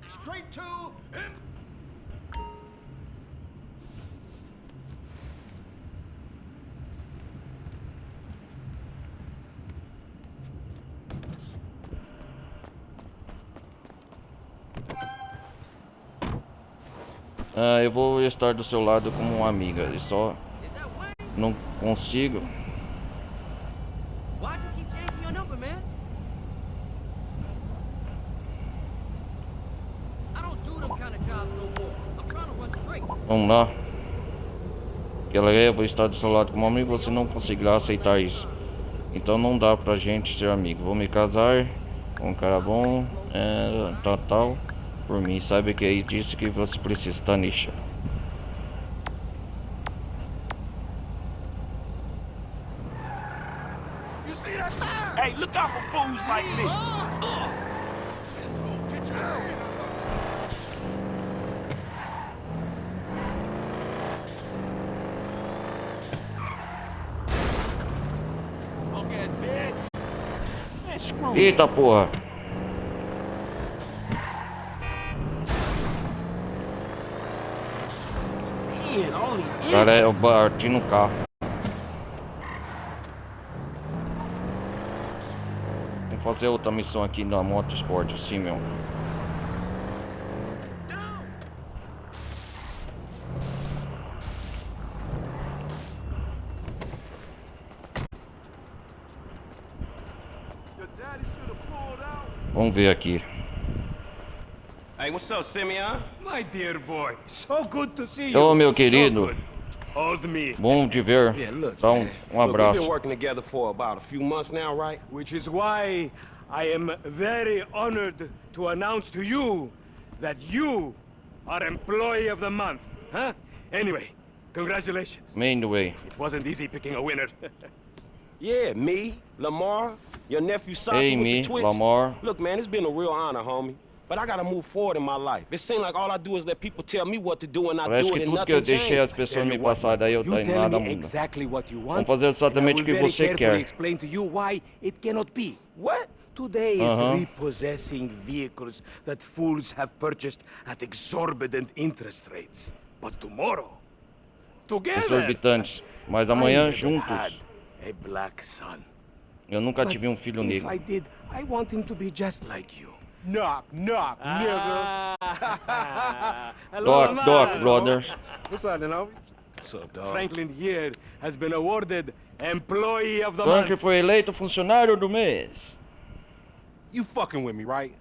Straight to Ah, eu vou estar do seu lado como uma amiga. E só não consigo. Why'd you keep changing your number, man? I don't do them kind of jobs no more. I'm trying to run straight. Vamos lá. Que ela é, eu vou estar do seu lado como amigo. Você não conseguirá aceitar isso. Então não dá pra gente ser amigo. Vou me casar com um cara bom. Tal. Por mim, sabe que é disso que você precisa, Tanisha. Hey, look out for fools like me. Punk ass bitch. Man, screw Eita this. porra. Man, only Cara, eu bati no carro. Vamos fazer outra missão aqui na Motorsport, sim, meu. Vamos ver aqui. Hey, what's up, Simeon? My dear boy, so good to see you. Ô, meu So querido. good. Hold me. Bom te ver. Yeah, look, Dá man. um Look, we've abraço. been working together for about a few months now, right? Which is why I am very honored to announce to you that you are Employee of the Month. Huh? Anyway, congratulations. Main way. It wasn't easy picking a winner. Yeah, me, Lamar, your nephew Sachi Hey, with me, the Twitch. Lamar. Look, man, it's been a real honor, homie. But I gotta move forward in my life. It seems like all I do is let people tell me what to do and I Parece do que it and tudo que eu nothing deixei as changes. pessoas me passarem, daí eu You tell nada me muda. exactly what you want. Vamos fazer exatamente o and que I will você very quer. carefully explain to you why it cannot be. What? Today is Uh-huh. repossessing vehicles that fools have purchased at exorbitant interest rates. But tomorrow, together, Exorbitantes. Mas I amanhã never juntos. had a black son. Eu nunca But tive um filho if negro. I did, I want him to be just like you. Knock, knock, nigga. Hello, Doc, brother. What's up, then, homie? What's up, dog? Franklin here has been awarded Employee of the Frank Month. foi eleito funcionário do mês. You fucking with me, right?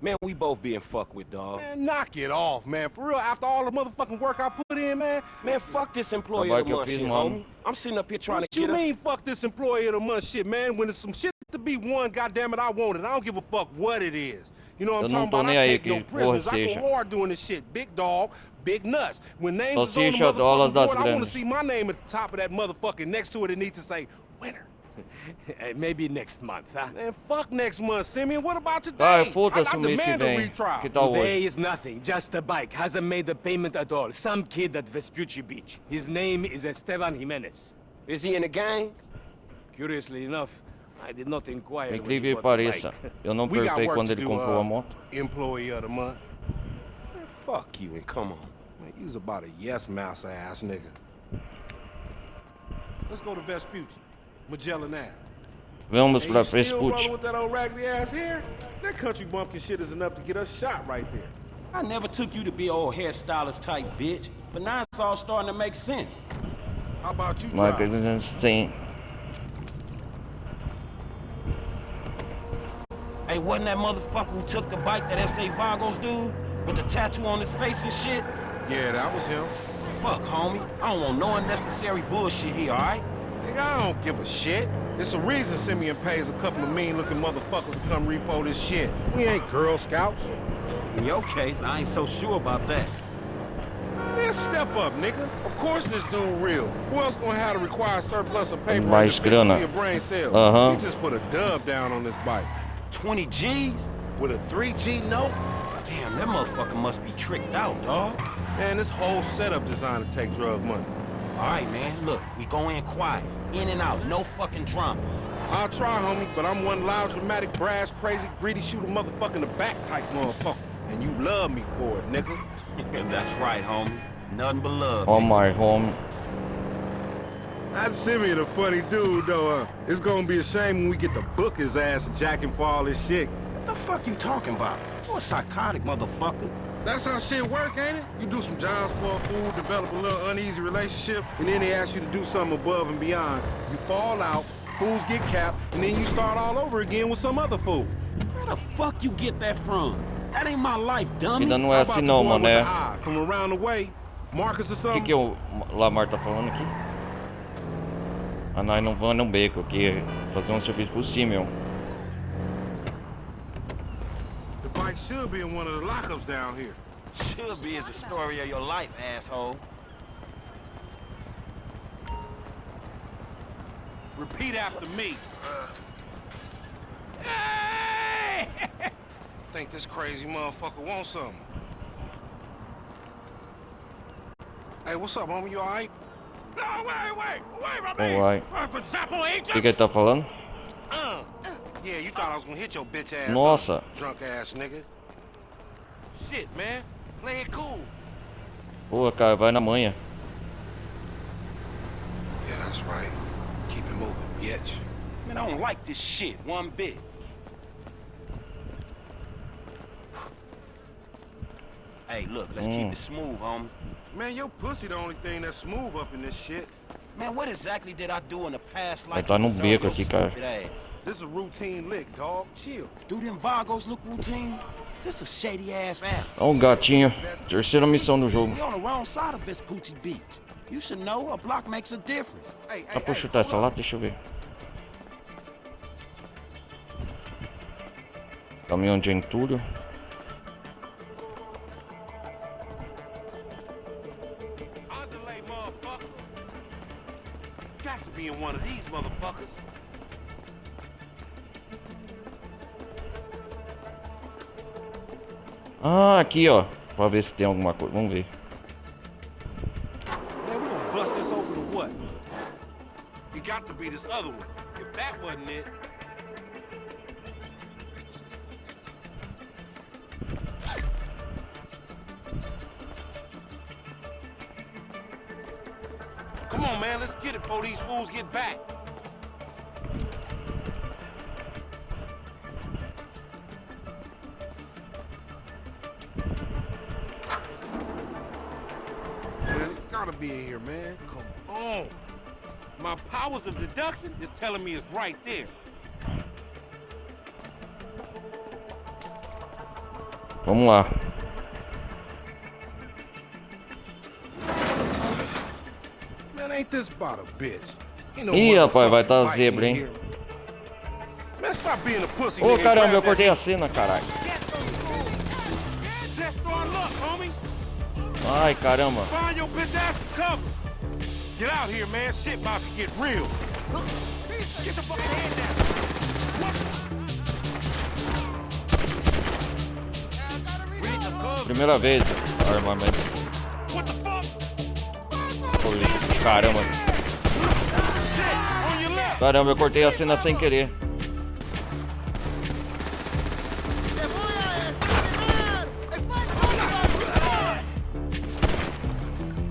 Man, we both being fucked with, dog. Man, knock it off, man. For real, after all the motherfucking work I put in, man. Man, fuck this employee Tá of the month bem, shit, mano. homie. I'm sitting up here trying What to you get us. mean, fuck this employee of the month shit, man? When there's some shit to be won, goddammit, I want it. I don't give a fuck what it is. You know what I'm Eu não talking tô about? nem I aí take no que porra prisoners. I seja. go hard doing this shit. Big dog, big nuts. When names is on the Salsicha, dólares motherfucking das board, I want to grandes. see my name at the top of that motherfucking. Next to it, it needs to say, winner. Maybe next month, huh? Man, fuck next month, Simeon. What about today? Ah, foda-se I o mês que demand a vem. retrial. Que tal Today hoje? is nothing, just a bike. Hasn't made a payment at all. Some kid at Vespucci Beach. His name is Esteban Jimenez. Is he in the gang? Curiously enough, I did not inquire. Por when he incrível que bought the pareça, bike. eu não We got perguntei work quando to ele do, comprou a moto. Employee of the month. Man, fuck you and come on. Man, you's about a yes mouse ass nigga. Let's go to Vespucci, Magellan Ave. Vamos Hey, pra you still rolling Vespucci. with that old raggedy ass hair? That country bumpkin shit is enough to get us shot right there. I never took you to be old hairstylist type bitch, but now it's all starting to make sense. How about you Marca drive? 200. Hey, wasn't that motherfucker who took the bike that S.A. Vagos dude? With the tattoo on his face and shit? Yeah, that was him. Fuck, homie. I don't want no unnecessary bullshit here, alright? Nigga, I don't give a shit. It's a reason Simeon pays a couple of mean-looking motherfuckers to come repo this shit. We ain't Girl Scouts. In your case, I ain't so sure about that. Man, step up, nigga. Of course this dude real. Who else gonna have to require surplus of paper Mais and grana. your brain cells? Uh-huh. He just put a dub down on this bike. 20 G's? With a 3G note? Damn, that motherfucker must be tricked out, dawg. Man, this whole setup designed to take drug money. Alright, man, look, we go in quiet. In and out, no fucking drama. I'll try, homie, but I'm one loud, dramatic, brass, crazy, greedy, shoot a motherfucker in the back type motherfucker. And you love me for it, nigga. That's right, homie. Nothing but love. Oh nigga. my home. That Simeon a funny dude, though. It's gonna be a shame when we get to book his ass and jack him for all this shit. What the fuck you talking about? You a psychotic motherfucker. That's how shit work, ain't it? You do some jobs for a fool, develop a little uneasy relationship, and then they ask you to do something above and beyond. You fall out, fools get capped, and then you start all over again with some other fool. Where the fuck you get that from? That ain't my life, dummy. Ainda não é How assim about the não, boy with mané. the eye from around the way? Marcus or O something? que o Lamar tá falando aqui? Ah, nós não vamos no beco aqui fazer um serviço pro Simeon. The bike should be in one of the lockups down here. Should be is the story of your life, asshole. Repeat after me. Hey! Think this crazy motherfucker wants something. Hey, what's up, homie? You all right? No, wait, Alright. O que ele tá falando? Yeah, you thought I was gonna hit your bitch ass. Nossa. Drunk ass nigga. Shit, man. Play it cool. Pô, cara, vai na manha. Yeah, that's right. Keep it moving, bitch. Man, I don't like this shit one bit. Hey, look, let's keep it smooth, homie. Man, your pussy the only thing that's smooth up in this shit. Man, what exactly did I do in the past life tá to num deserve beco your aqui, cara. stupid ass? This is a routine lick, dog. Chill. Do them Vagos look routine? This a shady ass alley. Ó um gatinho. Terceira missão do jogo. We on the wrong side of Vespucci Beach. You should know a block makes a difference. Hey, Dá pra chutar essa lá? Deixa eu ver. Caminhão de entulho. Underlay, motherfucker. Got to be in one of these motherfuckers. Ah, aqui ó. Pra ver se tem alguma coisa. Vamos ver. Man, we gonna bust this open or what? It got to be this other one. If that wasn't it. Come on, man, let's get it before these fools get back. Man, it gotta be in here, man. Come on. My powers of deduction is telling me it's right there. Vamos lá. Man, ain't this about a bitch? Ain't no Ih, rapaz, vai tá motherfucking zebra, bite in hein? here. Man, stop being a pussy, Ô, nigga, caramba, grab eu that cortei a shit. cena, caralho. Just throwing luck, homie. Ai, caramba. Find your bitch ass some cover. Get out here, man. Shit about to get real. Get your fucking head down. We need some cover. Primeira vez, armamento. What the fuck? Caramba. Shit, on your left. Caramba, eu cortei a cena sem querer.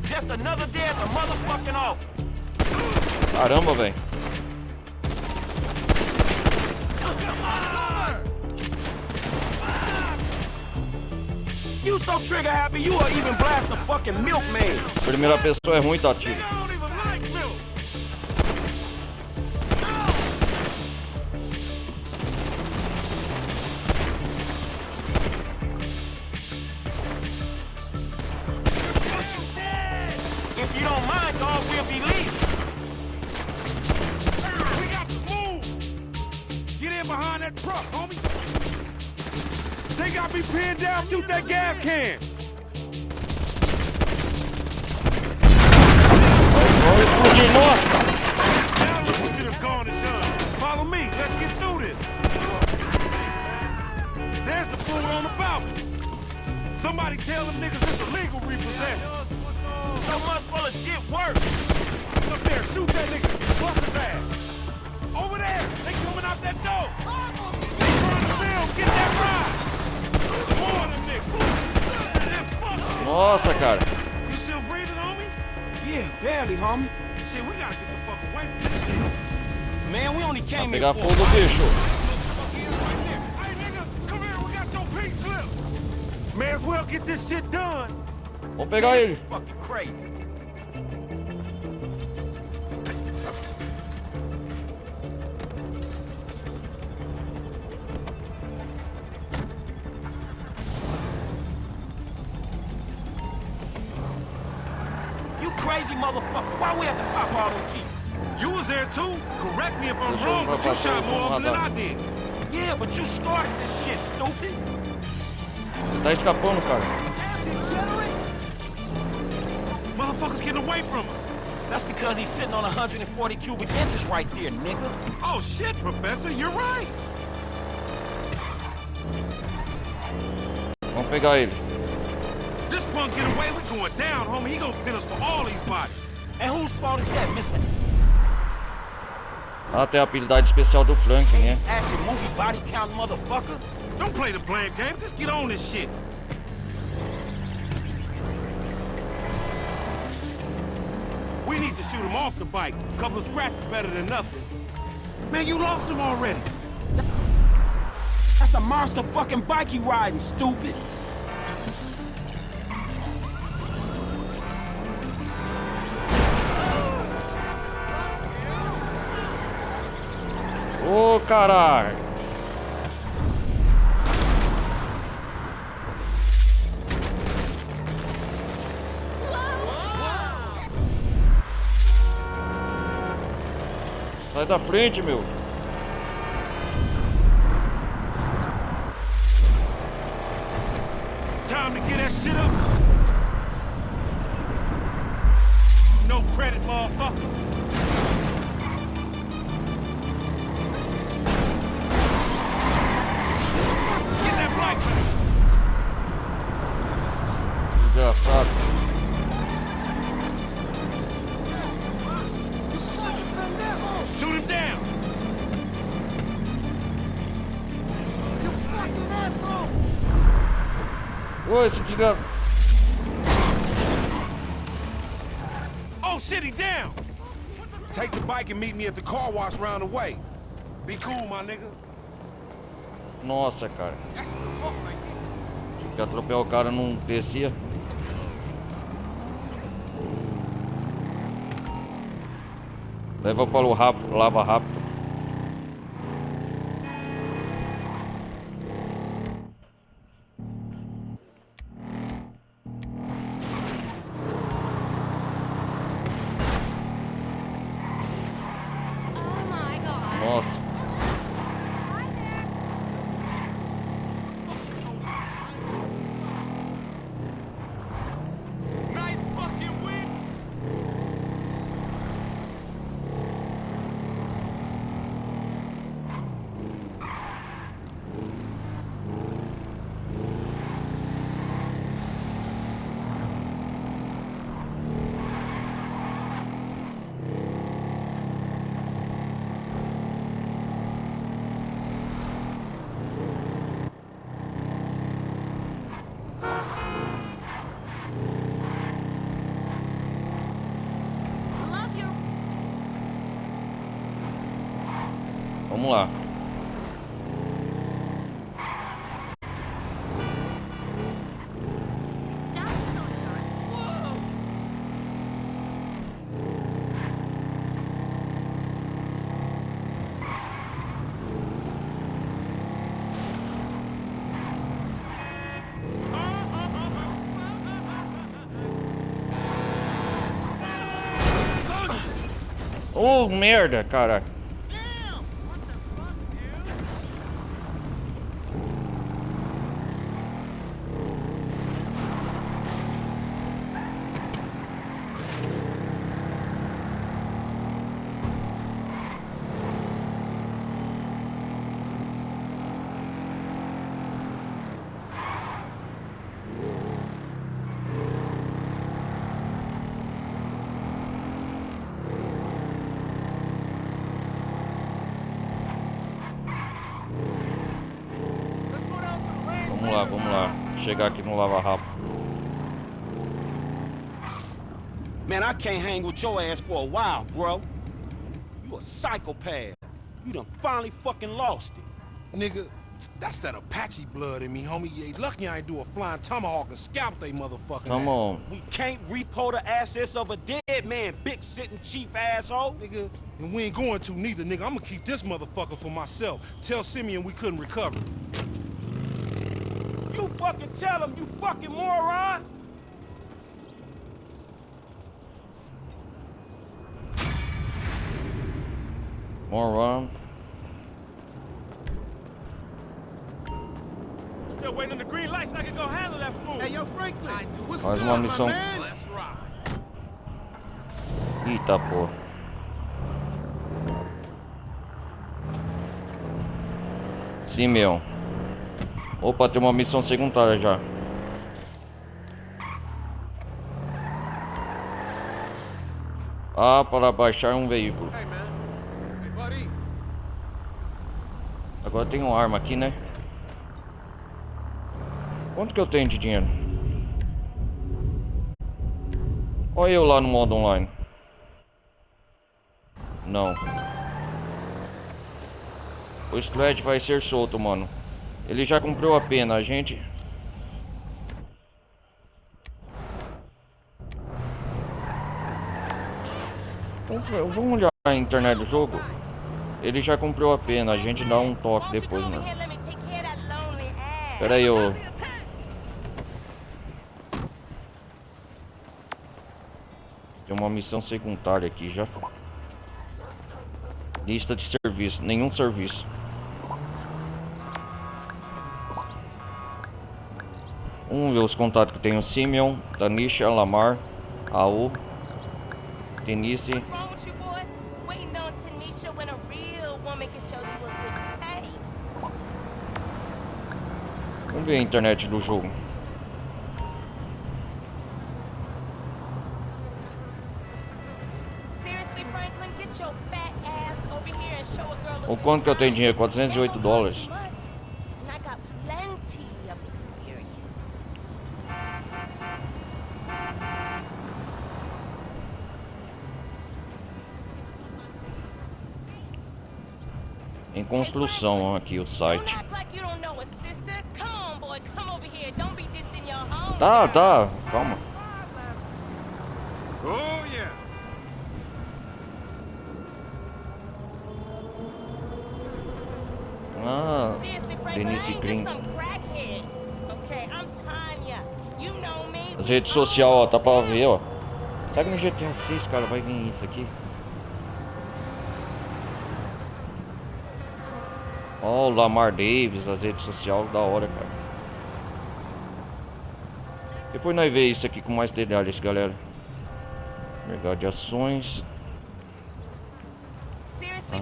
Just another day at the motherfucking office. Caramba, velho. You so trigger happy, you will even blast the fucking milkman. Primeira pessoa é ruim, tá tiro. I don't even like milk. If you don't mind, dog, we'll be leaving. We got to move. Get in behind that truck, homie. They got me pinned down. Shoot that gas can. Vamos explodir, nossa! Now look what you done gone and done. Follow me. Let's get through this. There's the fool on the balcony. Somebody tell them niggas it's illegal repossession. So much for legit work. Up there, shoot that nigga. Bust his ass. Over there. They coming out that door. They trying to film. Get that ride. Some more of them niggas. That fuck. Nossa, cara. You still breathing, homie? Yeah, barely, homie. Shit, we gotta get the fuck away from this shit. Man, we only Vai came here pegar for... fogo do bicho. Hey, nigga, come here. We got your pink slip. May as well get this shit done. Vamos pegar This ele. is fucking crazy. You crazy motherfucker. Why we have to pop all them keys? You was there too. Correct me if I'm This is wrong, but you Papa shot more of them than I Papa. did. Yeah, but you started this shit, stupid. Tá escapando, cara. Motherfuckers getting away from us. That's because he's sitting on 140 cubic inches right there, nigga. Oh shit, Professor, you're right. Vamos pegar ele. This punk get away, we going down, homie. He gonna pin us for all these bodies. And whose fault is that, mister? Ah, tem a habilidade especial do Franklin, né? Action movie body count motherfucker? Don't play the blame game. Just get on this shit. We need to shoot him off the bike. A couple of scratches better than nothing. Man, you lost him already. That's a monster fucking bike you riding, stupid. Ô, caralho. Sai da frente, meu. Time to get that shit up. No credit, motherfucker. Get that black man. Desgraçado. Shoot him down. Ô, esse desgraçado. Oh shit, he down. Take the bike and meet me at the car wash round the way. Be cool, my nigga. Nossa, cara. Tive que atropelar o cara, não descia. Leva para o lava rápido. Vamos lá. Oh, merda, cara. Vamos lá. Chegar aqui no Lava Rápido. Man, I can't hang with your ass for a while, bro. You a psychopath. You done finally fucking lost it. Nigga, that's that Apache blood in me, homie. You ain't lucky I ain't do a flying tomahawk and scalp they motherfucking Come ass. on. We can't repo the assets of a dead man, big sitting chief asshole. Nigga, and we ain't going to neither, nigga. I'm gonna keep this motherfucker for myself. Tell Simeon we couldn't recover. You fucking tell him, you fucking moron! Moron. Still waiting on the green light so I can go handle that fool. Hey, yo, Franklin, what's Mais good, uma my missão. man? Let's ride. Eita, porra. Simeon. Opa, tem uma missão secundária já. Ah, para baixar um veículo. Hey, man. Hey, buddy. Agora tem uma arma aqui, né? Quanto que eu tenho de dinheiro? Olha eu lá no modo online. Não. O Sled vai ser solto, mano. Ele já cumpriu a pena, a gente... Vamos olhar a internet do jogo. Ele já cumpriu a pena, a gente dá um toque depois, mano. Pera aí, ô. Tem uma missão secundária aqui já. Lista de serviço, nenhum serviço. Vamos ver os contatos que tem o Simeon, Tanisha, Lamar, Aú, Denise. Vamos ver a internet do jogo. O quanto que eu tenho dinheiro? 408 dólares. Em construção aqui o site. Tá, calma. Oh, yeah. Ah, Denise Green. As redes sociais, ó, tá pra ver, ó. Será que no GTA 6, cara, vai vir isso aqui? Ó, o Lamar Davis, as redes sociais, da hora, cara. Depois nós vemos isso aqui com mais detalhes, galera. Mercado de ações.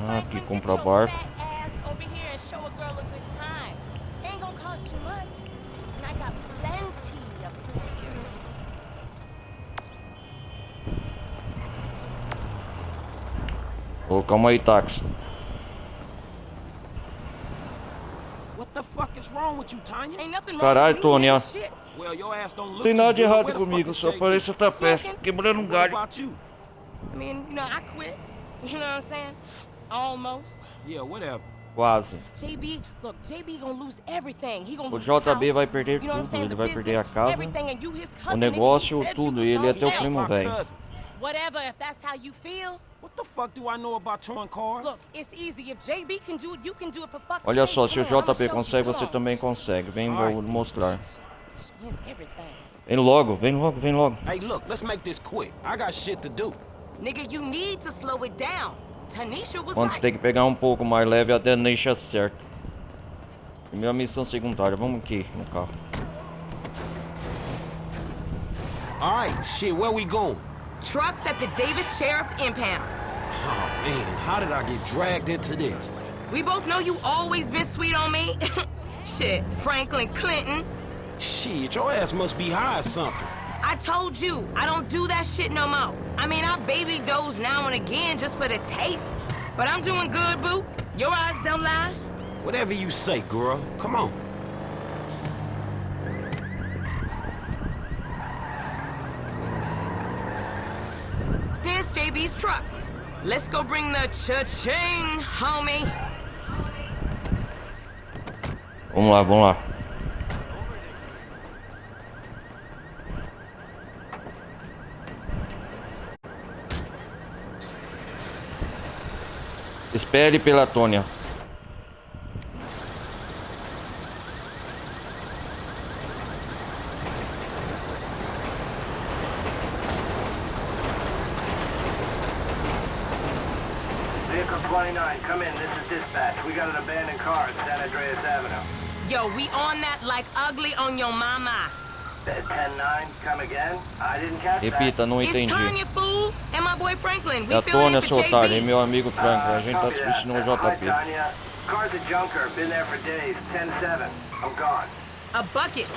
Ah, aqui comprar barco. Ô, calma aí, táxi. Caralho, Tony, ó. Não tem nada de errado comigo, só parece outra peça, quebrando um galho. I mean, you know, I quit. You know what I'm saying? Almost. Yeah, whatever. Quase. JB, look, JB gonna lose everything. He gonna O lose the JB house, vai perder you know what I'm tudo. saying, Ele the vai perder a business, casa, everything, and you his o cousin, nigga, negócio, you said you tudo. was E ele gonna é teu help. primo, My velho. cousin. Whatever, if that's how you feel. What the fuck do I know about towing cars? Look, it's easy. If JB can do it, you can do it for fuck's Olha sake. só, se o Come on, I'ma JP show consegue, you. você Come on. também consegue. Vem, vou mostrar. Win everything. Vem logo, vem logo, vem logo. Hey, look, let's make this quick. I got shit to do. Nigga, you need to slow it down. Tanisha was Quando você right. tem que pegar um pouco mais leve, a deixa certo. Primeira missão secundária, vamos aqui no carro. All right, shit, where we going? Trucks at the Davis Sheriff Impound. Oh, man, how did I get dragged into this? We both know you always been sweet on me. Shit, Franklin Clinton. Shit, your ass must be high or something. I told you, I don't do that shit no more. I mean, I baby doze now and again just for the taste. But I'm doing good, boo. Your eyes don't lie. Whatever you say, girl. Come on. There's JB's truck. Let's go bring the cha-ching, homie. Vamos lá, vamos lá. Espere pela Tônia. Vehicle 29, come in. This is dispatch. We got an abandoned car at San Andreas Avenue. Yo, we on that like ugly on your mama. 10-9, come again? I didn't catch that. Repita, não It's entendi. Tanya, fool, and my boy Franklin. We É a filling Tônia, in for seu otário, e JB. meu amigo Frank. A gente tá Copy that. substituindo o Hi, JP. Tanya. Car's a junker. Been there for days. 10-7. I'm gone. A bucket.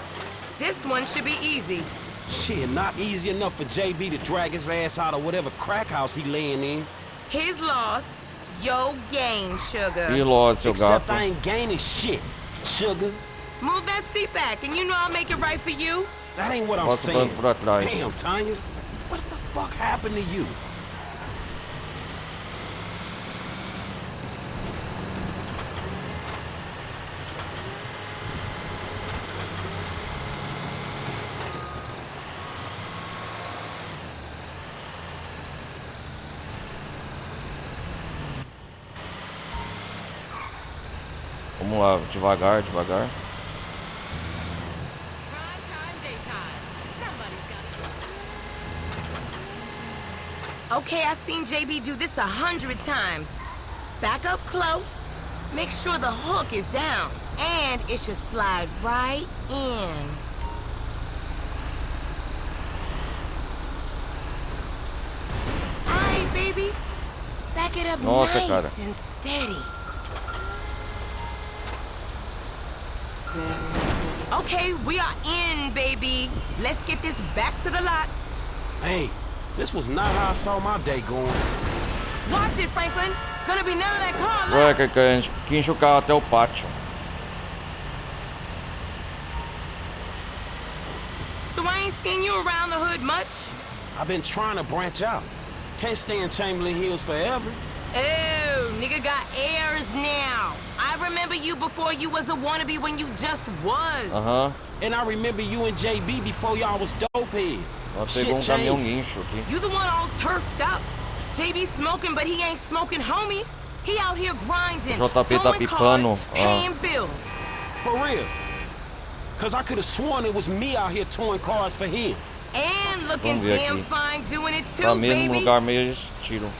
This one should be easy. Shit, not easy enough for JB to drag his ass out of whatever crack house he laying in. His loss, your gain, sugar. E logo, seu Except gato. I ain't gaining shit, sugar. Move that seat back, and you know I'll make it right for you. That ain't what I'm Bota o saying. banco pra trás. Damn, Tanya. What the fuck happened to you? Vamos lá, devagar, devagar. Okay, I've seen JB do this 100 times. Back up close. Make sure the hook is down. And it should slide right in. Alright, baby. Back it up Nossa, nice cara. and steady. Okay, we are in, baby. Let's get this back to the lot. Hey, this was not how I saw my day going. Watch it, Franklin. Gonna be none of that car Ué, left. que a gente guincha o carro até o pátio. So I ain't seen you around the hood much. I've been trying to branch out. Can't stay in Chamberlain Hills forever. Oh, nigga got airs now. I remember you before you was a wannabe when you just was. Aham. And I remember you and JB before y'all was dopeheads. Nós Shit pegamos um caminhão changed. guincho aqui. You the one all turfed up. JB smoking, but he ain't smoking homies. He out here grinding, O JP tá towing pipando, cars, paying bills. For real. Cause I could have sworn it was me out here towing cars for him. And looking Vamos ver damn aqui. fine doing it too, Tá mesmo no baby. lugar meio estilo.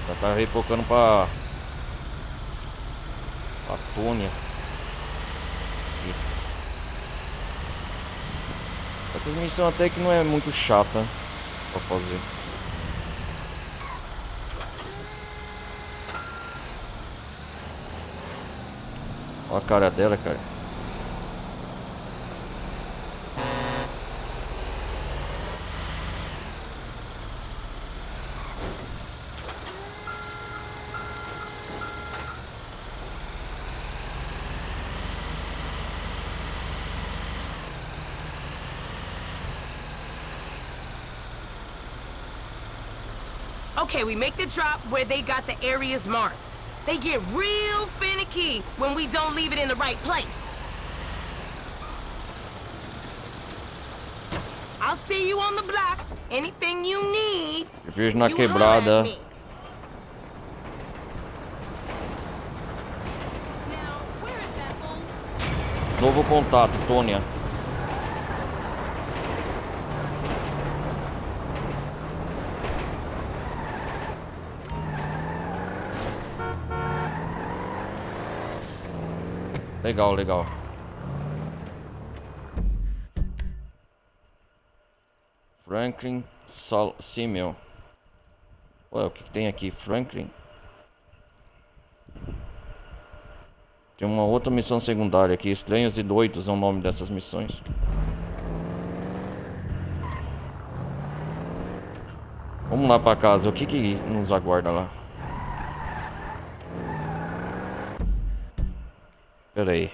Já tá repocando pra Tônia. Aqui. Essa missão até que não é muito chata pra fazer. Olha a cara dela, cara. Okay, we make the drop where they got the areas marked. They get real finicky when we don't leave it in the right place. I'll see you on the block. Anything you need, Eu vejo na you holler quebrada. at me. Now, where is that fool? Novo contato, Tônia. Legal, legal. Franklin Simeon. Ué, o que tem aqui? Franklin? Tem uma outra missão secundária aqui. Estranhos e Doidos é o nome dessas missões. Vamos lá pra casa. O que nos aguarda lá? Pera aí.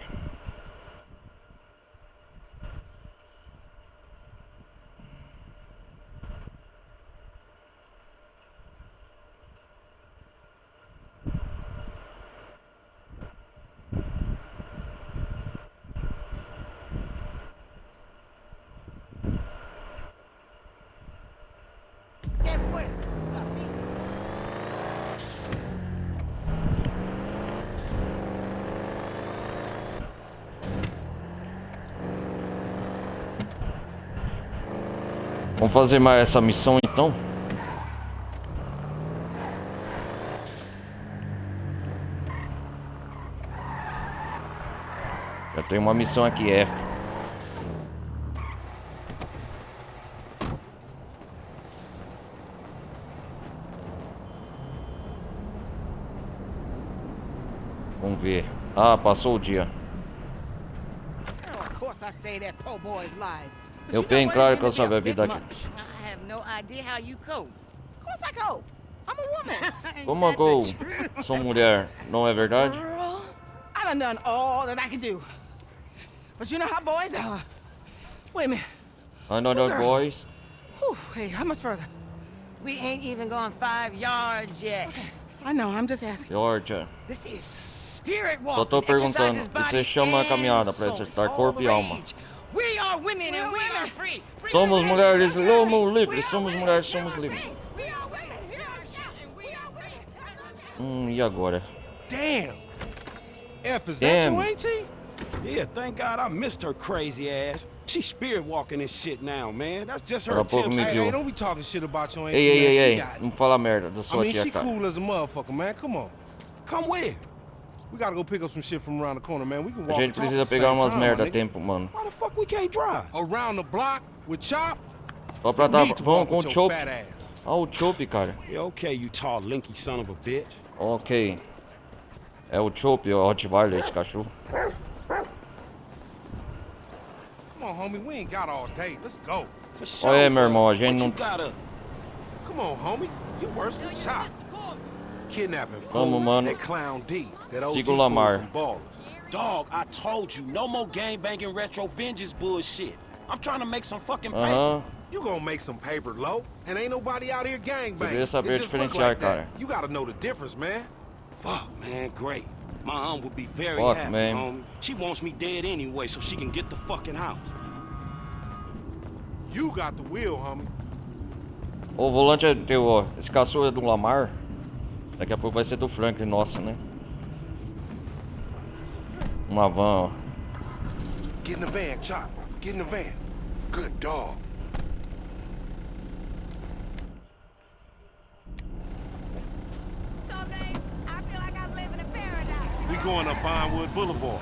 Vamos fazer mais essa missão então. Já tem uma missão aqui, F. Vamos ver. Ah, passou o dia. Eu tenho claro que eu soube a vida aqui. Como eu sou mulher, não é verdade? I done all that I could do. But you know how boys are. Wait a minute. I know the boys. Whew, hey, how much further? We ain't even gone 5 yards yet. Okay. I know, I'm just asking. Georgia. This is spirit Só walk. tô perguntando, você chama a caminhada para exercitar corpo e alma. We are women and we are free. Somos mulheres, somos livres, somos mulheres, somos livres. E agora? Damn. F, is Damn. that your auntie? Yeah, thank God I missed her crazy ass. She's spirit walking this shit now, man. That's just her Daqui a pouco attempts. me Hey, viu. don't be talking shit about your auntie, Ei, man. ei, She ei, got it. não fala merda da I sua mean, tia, she cara. cool as a motherfucker, man. Come on. Come where? We gotta go pick up some shit from around the corner, man. We can A walk and gente talk at precisa the pegar same umas time, my merda a nigga. tempo, mano. Why the fuck we can't drive? Around the block with Chop? Só pra dar. Me to Vamos walk com with o your Chop. fat ass. Ah, o Chop, cara. Yeah, okay, you tall, linky son of a bitch. Ok. É o Chop, o Rottweiler, esse cachorro. Come on, homie. We ain't got all day. Let's go. For sure. Olha aí, meu irmão, a What gente you não. got up? Come on, homie. You worse than Chop. Kidnapping Vamos, fool. mano. That clown D. That OG Siga o fool Lamar. from Ballers. Dog, I told you, no more gangbanging retro vengeance bullshit. I'm trying to make some fucking paper. Aham. You gonna make some paper, low, and ain't nobody out here gangbanging. Deveria saber It just look diferenciar, like that. cara. You gotta know the difference, man. Fuck, man, great. My aunt would be very Fuck, happy, man. homie. She wants me dead anyway, so she can get the fucking house. You got the wheel, homie. O volante é teu, ó. Esse cachorro é do Lamar. Daqui a pouco vai ser do Franklin, nossa, né? Uma van, ó. Get in the van, Chop. Get in the van. Good dog. Someday, I feel like I'm living in paradise. We going up Vinewood Boulevard.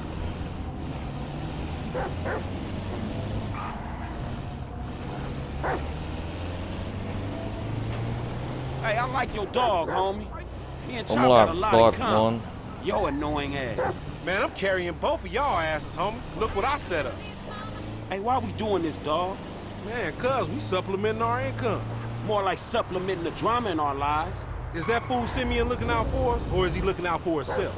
Hey, I like your dog, homie. Me and Chop Vamos lá, got a lot in dog, common. mano. Yo annoying ass. Man, I'm carrying both of y'all asses, homie. Look what I set up. Hey, why we doing this, dog? Man, cuz we supplementing our income. More like supplementing the drama in our lives. Is that fool Simeon looking out for us, or is he looking out for himself?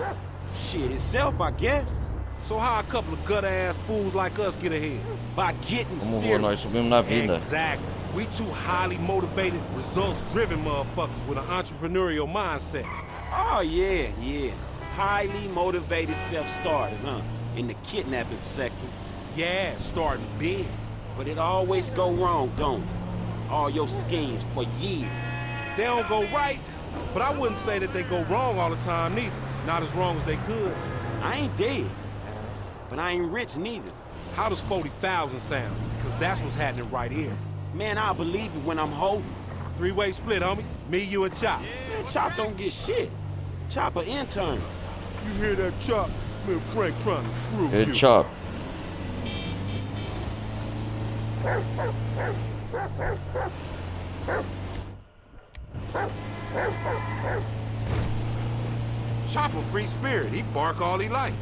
Shit, itself, I guess. So how a couple of gutter-ass fools like us get ahead? By getting Vamos, serious. nós subimos na vida. Exactly. We two highly motivated, results-driven motherfuckers with an entrepreneurial mindset. Oh, yeah. Highly motivated self-starters, huh? In the kidnapping sector. Yeah, starting big. But it always go wrong, don't it? All your schemes for years. They don't go right, but I wouldn't say that they go wrong all the time neither. Not as wrong as they could. I ain't dead, but I ain't rich neither. How does 40,000 sound? Because that's what's happening right here. Man, I'll believe it when I'm holding. Three-way split, homie. Me, you, and Chop. Man, Chop don't get shit. Chop an intern. You hear that, Chop? Man, Frank trying to screw Good you. Chop. Chop a free spirit. He bark all he like.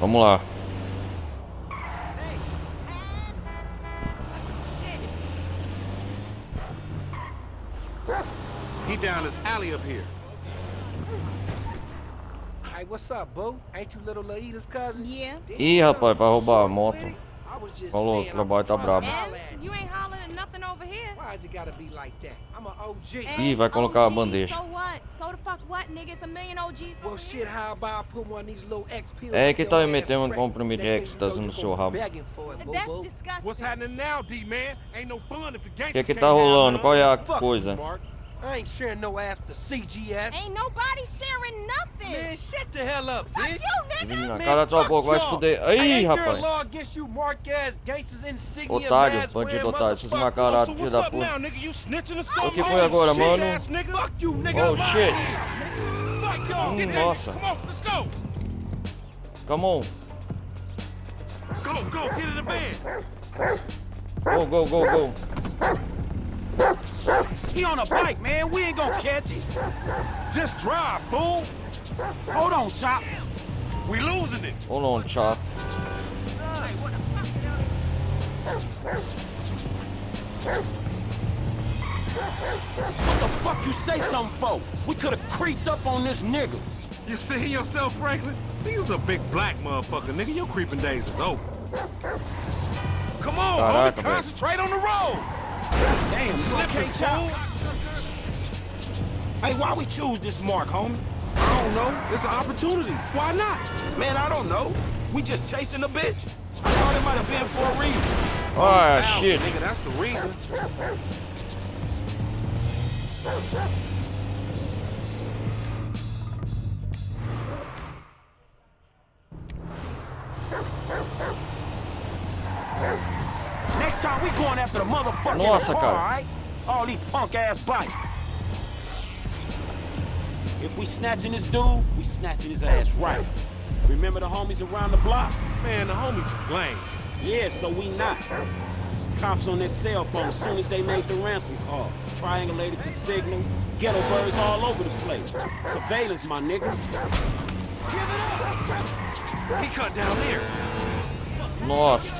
Vamos lá. He down this alley up here. Hey, what's up, boo? Ain't you little Laida's cousin? Yeah. Ih, rapaz, vai roubar a moto. Falou, o trabalho tá brabo. You ain't hollering at nothing over here. Why is it gotta be like that? I'm an OG. Ih, vai colocar a bandeja. So what? So the fuck what, nigga? It's a million OGs. Well, shit, how about I put one of these little X pills É que up tá your me ass metendo um crack? comprimido Next X, thing tá you know, no you seu gonna rabo. be begging for it, That's boo-boo. disgusting. What's happening now, D-man? Ain't no fun if the O gangsters que que can't tá have rolando? none. Qual é a Fuck coisa? you, Mark. I ain't sharing no ass with the CGS. Ain't nobody sharing nothing. Man, shut the hell up, Fuck bitch. you, nigga. Na cara tua boca, vai se fuder. Aí, Ain't there a rapaz. law against you Mark-ass gangsters insignia Otário, mask bandido wearing otário, esses motherfuckers? macarados, So filho what's da up now, puta. nigga? You snitching or something? O que foi agora, Shit mano? ass nigga. Fuck you, nigga. Oh, I'm out shit. here. Fuck, come on, get in. Nossa. Come on, let's go. Come on. Go, get in the van. Go. He on a bike, man. We ain't gonna catch him. Just drive, fool. Hold on, Chop. We losing it. Hold on, Chop. What the fuck you say something for? We could've creeped up on this nigga. You see yourself, Franklin? You's a big black motherfucker, nigga. Your creeping days is over. Come on, Caraca, homie. velho. Concentrate on the road. Damn, you okay, Chop? Hey, why we choose this Mark, homie? I don't know. It's an opportunity. Why not? Man, I don't know. We just chasing a bitch. I thought it might have been for a reason. Ah, shit. Nigga, that's the reason. Next time we going after the motherfucker in the Nossa, car, cara. alright? All these punk-ass bikes. If we snatching this dude, we snatching his ass right. Remember the homies around the block? Man, the homies is lame. Yeah, so we not. Cops on their cell phone as soon as they made the ransom call. Triangulated the signal. Ghetto birds all over the place. Surveillance, my nigga. He cut down there. Nossa.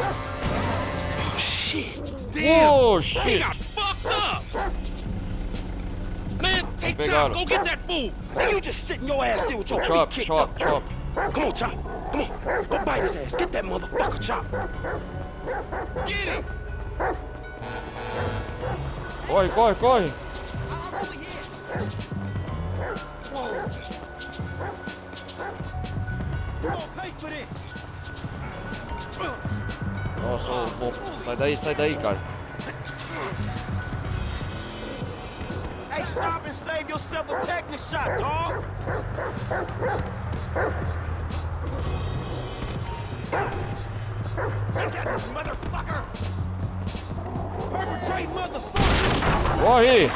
Oh, shit. Damn. Oh, He shit. got fucked up. Man, hey, Pegaram. Chop, go get that fool. Hey, you just sitting your ass there with your Chop, feet kicked chop, up. chop. Come on, Chop. Come on. Go bite his ass. Get that motherfucker, Chop. Get him. Corre. Nossa, bom. Sai daí, cara. Hey, stop and save yourself a tetanus shot, dog. Get that motherfucker. Perpetrate, motherfucker. Corre.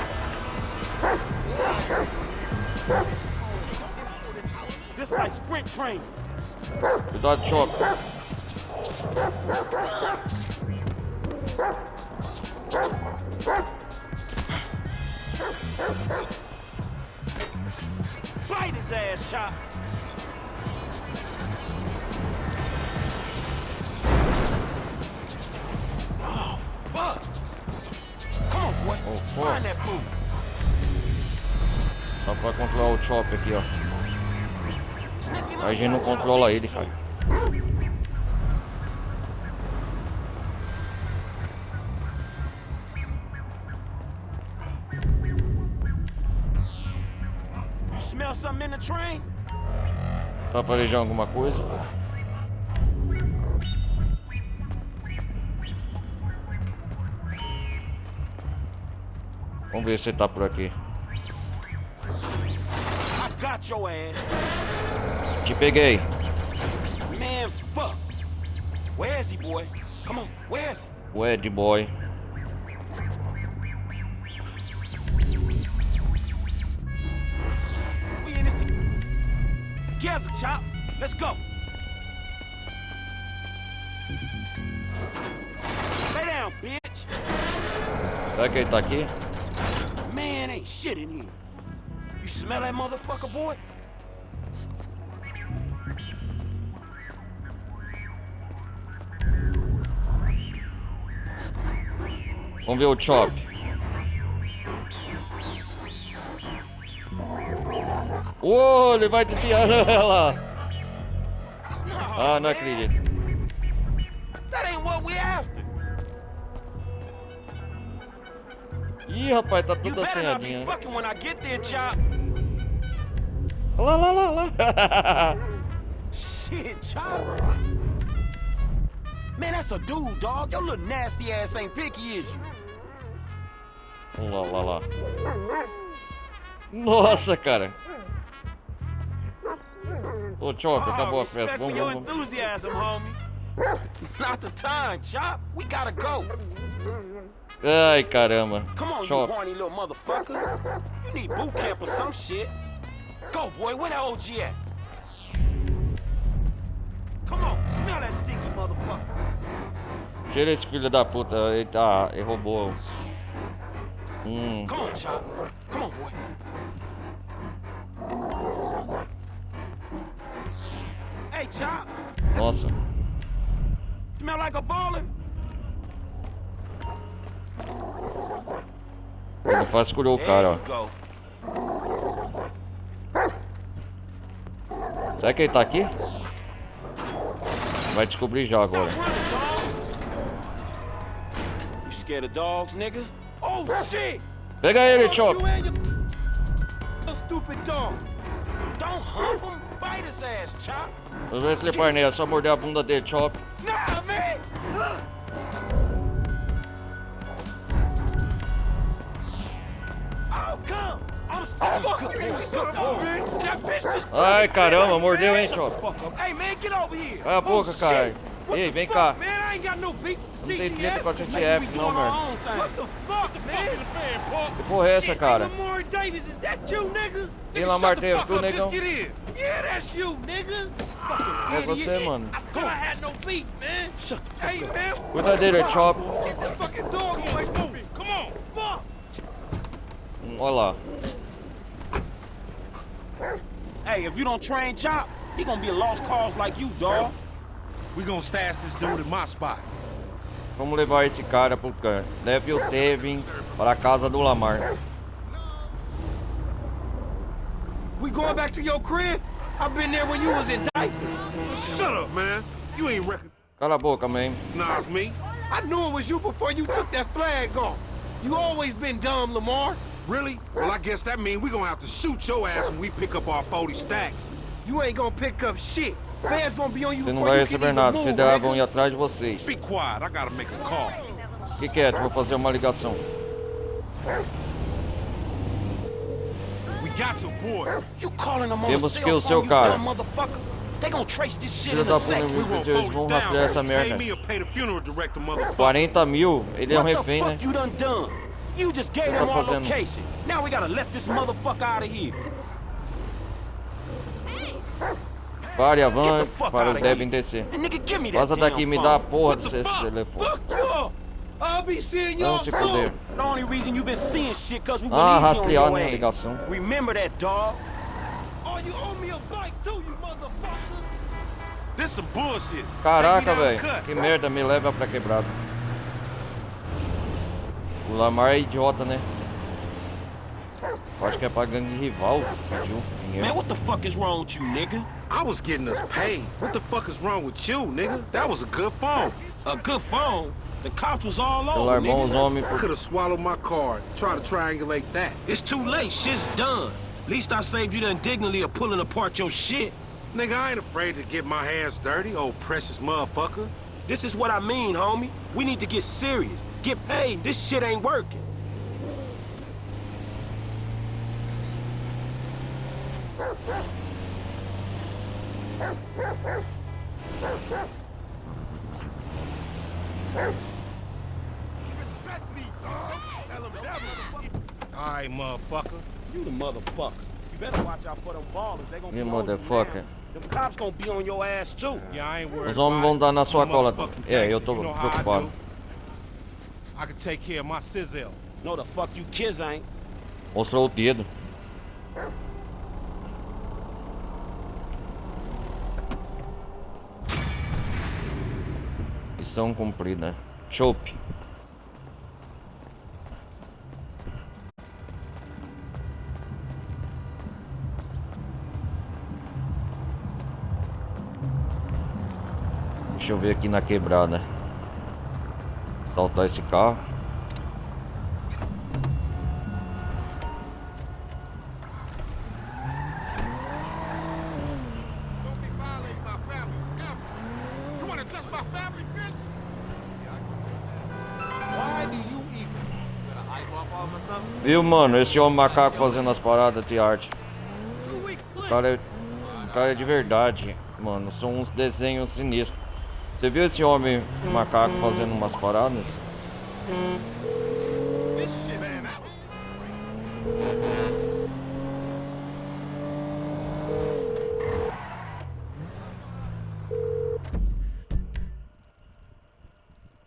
This like sprint training. Cuidado, Chop. Bite his ass, Chop. Oh, fuck. Come on, boy. Oh, fuck. Find that fool. Só pra controlar o Chop aqui, ó. A gente não controla ele, cara. You smell something in the train? Tá aparelhando alguma coisa? Vamos ver se tá por aqui. I got your ass. Te peguei. Man, fuck. Where is he, boy? Come on, where is he? O Ed Boy. We in this together, Chop. Let's go. Lay down, bitch. Será que ele tá aqui? Man, ain't shit in here. You smell that motherfucker, boy? Vamos ver o Chop. Uou, ele vai desviar ela. Ah, não acredito. That ain't what we after. Ih, rapaz, tá You tudo better not be assanhadinho. fucking when I get there, Chop. Lá, lá, lá, lá. Shit, Chop. Man, that's a dude, dog. Your little nasty ass ain't picky, is you? Lá, lá, lá. Nossa, cara. Ô, Chop, acabou a festa. Respect for Vamos, your vamos. enthusiasm, homie. Not the time, Chop. We gotta go. Ai, caramba. Come on, you Chop. horny little motherfucker. You need boot camp or some shit. Go, boy. Where that OG at? Come on, smell that stinky motherfucker. Tira esse filho da puta. Ele roubou. Come on, Chop. Come on, boy. Hey, Chop. Nossa. Smell like a baller? Ele vasculhou o cara, There you ó. Será que ele tá aqui? Vai descobrir já agora. You scared of dogs, nigga? Oh, shit! Pega ele, Chop. You and your stupid dog. Don't hump him. Bite his ass, Chop. Não vai trepar nele, é só morder a bunda dele, Chop. Nah, man! Oh, come! I'm fucking you, son of a bitch! That bitch just... Ai, caramba, mordeu, hein, Chop. Hey, man, get over here! Vai a boca, cara. Ei, vem cá. Man, I ain't got no beef with Não the tem treta CTF. com a CTF, não, Our velho. own thing. What the fuck, man? Que porra é essa, cara? Lamar Davis, is that you, nigga? E Lamar Davis, tu, negão? Yeah, that's you, nigga. É você, mano. I said I had no beef, man. Hey, man. Cuida dele, Chop. Get this fucking dog away from me. Come on. Fuck. Olha lá. Hey, if you don't train Chop, he gonna be a lost cause like you, dog. We gonna stash this dude in my spot. Vamos levar esse cara pro canto. Leve o Tevin para a casa do Lamar. We going back to your crib? I've been there when you was in diapers. Shut up, man. You ain't reckon. Cala a boca, man. Nah, it's me. I knew it was you before you took that flag off. You always been dumb, Lamar. Really? Well, I guess that means we gonna have to shoot your ass when we pick up our 40 stacks. You ain't gonna pick up shit. Fans gonna be on you Você não before vai you can receber even nada. move, Federal vão nigga. ir atrás de vocês. Be quiet. I gotta make a call. Fique quieto, vou fazer uma ligação. We got your boy. You calling them on the Temos que cell o seu phone, you cara. dumb motherfucker? They gonna trace this shit Filho in da a puta, second. We won't eles fold vão it down. rastrear essa merda. Pay me or pay the funeral director, motherfucker. 40 mil, ele é um What the refém, né? fuck you done? You just gave Tá them our fazendo? location. Now we gotta let this motherfucker out of here. Pare, Get the avance fuck para out o of Devin here. descer. And nigga, give me that Vaza daqui, damn me dá a phone. porra What the desse fuck? telefone. Fuck you! I'll be seeing y'all Não se soon. fuder. The only reason you been seeing shit cause we Ah, went easy on rastrear your minha ass. ligação. Remember that, dog. Oh, you owe me a bike too, you motherfucker. This some bullshit. Caraca, Take me down velho. the cut. Que merda, me leva pra quebrada. O Lamar é idiota, né? Eu acho que é pra gangue rival. Pediu dinheiro. Man, what the fuck is wrong with you, nigga? I was getting us paid. What the fuck is wrong with you, nigga? That was a good phone. A good phone? The cops was all Celular over, bom, os nigga. homens. I could have swallowed my card. Try to triangulate that. It's too late, shit's done. At least I saved you the indignity of pulling apart your shit. Nigga, I ain't afraid to get my hands dirty, old precious motherfucker. This is what I mean, homie. We need to get serious. Get paid. This shit ain't working. All right, motherfucker. You the motherfucker. You better watch out for them ballers. They gonna You be on you motherfucker. now. Them cops gonna be on your ass too. Yeah, I ain't worried Os homens vão dar na sua cola. Motherfucking É, eu tô gangster, you know how I preocupado. do. I can take care of my sizzle. No, the fuck you kids ain't. Mostrou o dedo. Missão cumprida. Chope. Deixa eu ver aqui na quebrada. Saltar esse carro. Viu, mano? Esse homem macaco fazendo as paradas de arte. O cara é de verdade, mano. São uns desenhos sinistros. Você viu esse homem macaco fazendo umas paradas?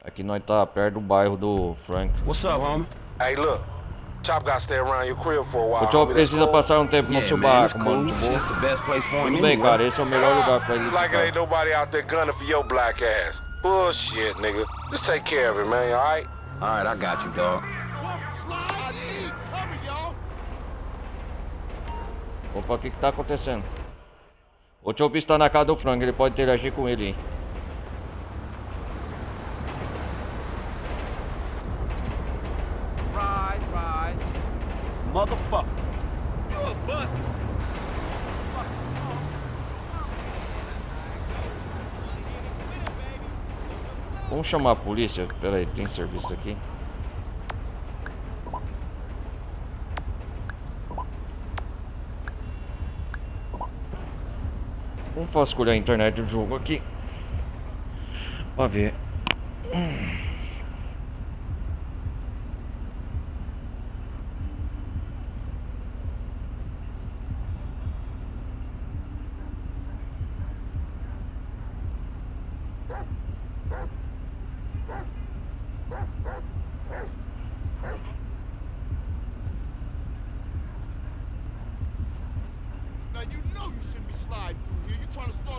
Aqui nós tá perto do bairro do Frank. What's up, homie? Hey, look. Chop got to stay around your crib for a while. O Chop homie. That's precisa cool. passar um tempo no seu barraco, mano. It's the best place for him Tudo bem, anyway. cara. Esse é o melhor lugar pra ele Like it ain't ficar. nobody out there gunning for your black ass. Bullshit, nigga. Just take care of it, man, alright? All right, I got you, dog. Opa, o que tá acontecendo? O Chop está na casa do Frank. Ele pode interagir com ele, hein? Right. Motherfucker. You a bust. Vamos chamar a polícia? Pera aí, tem serviço aqui. Vamos vasculhar a internet do jogo aqui pra ver.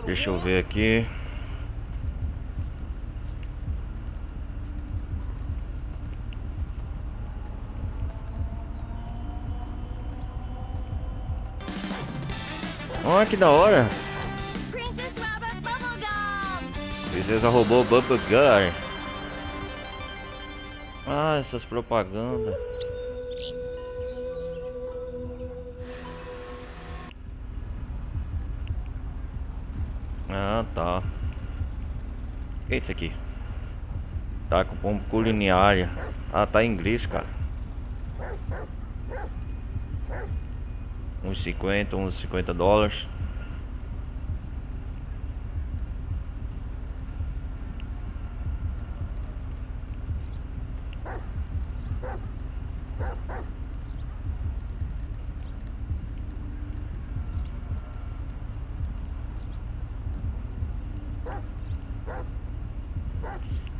Deixa eu ver aqui. Olha que da hora. Princesa roubou Bubblegum. Ah, essas propagandas. Ah, tá. O que é isso aqui? Tá com pombo culinária. Ah, tá em inglês, cara. Uns 50 dólares.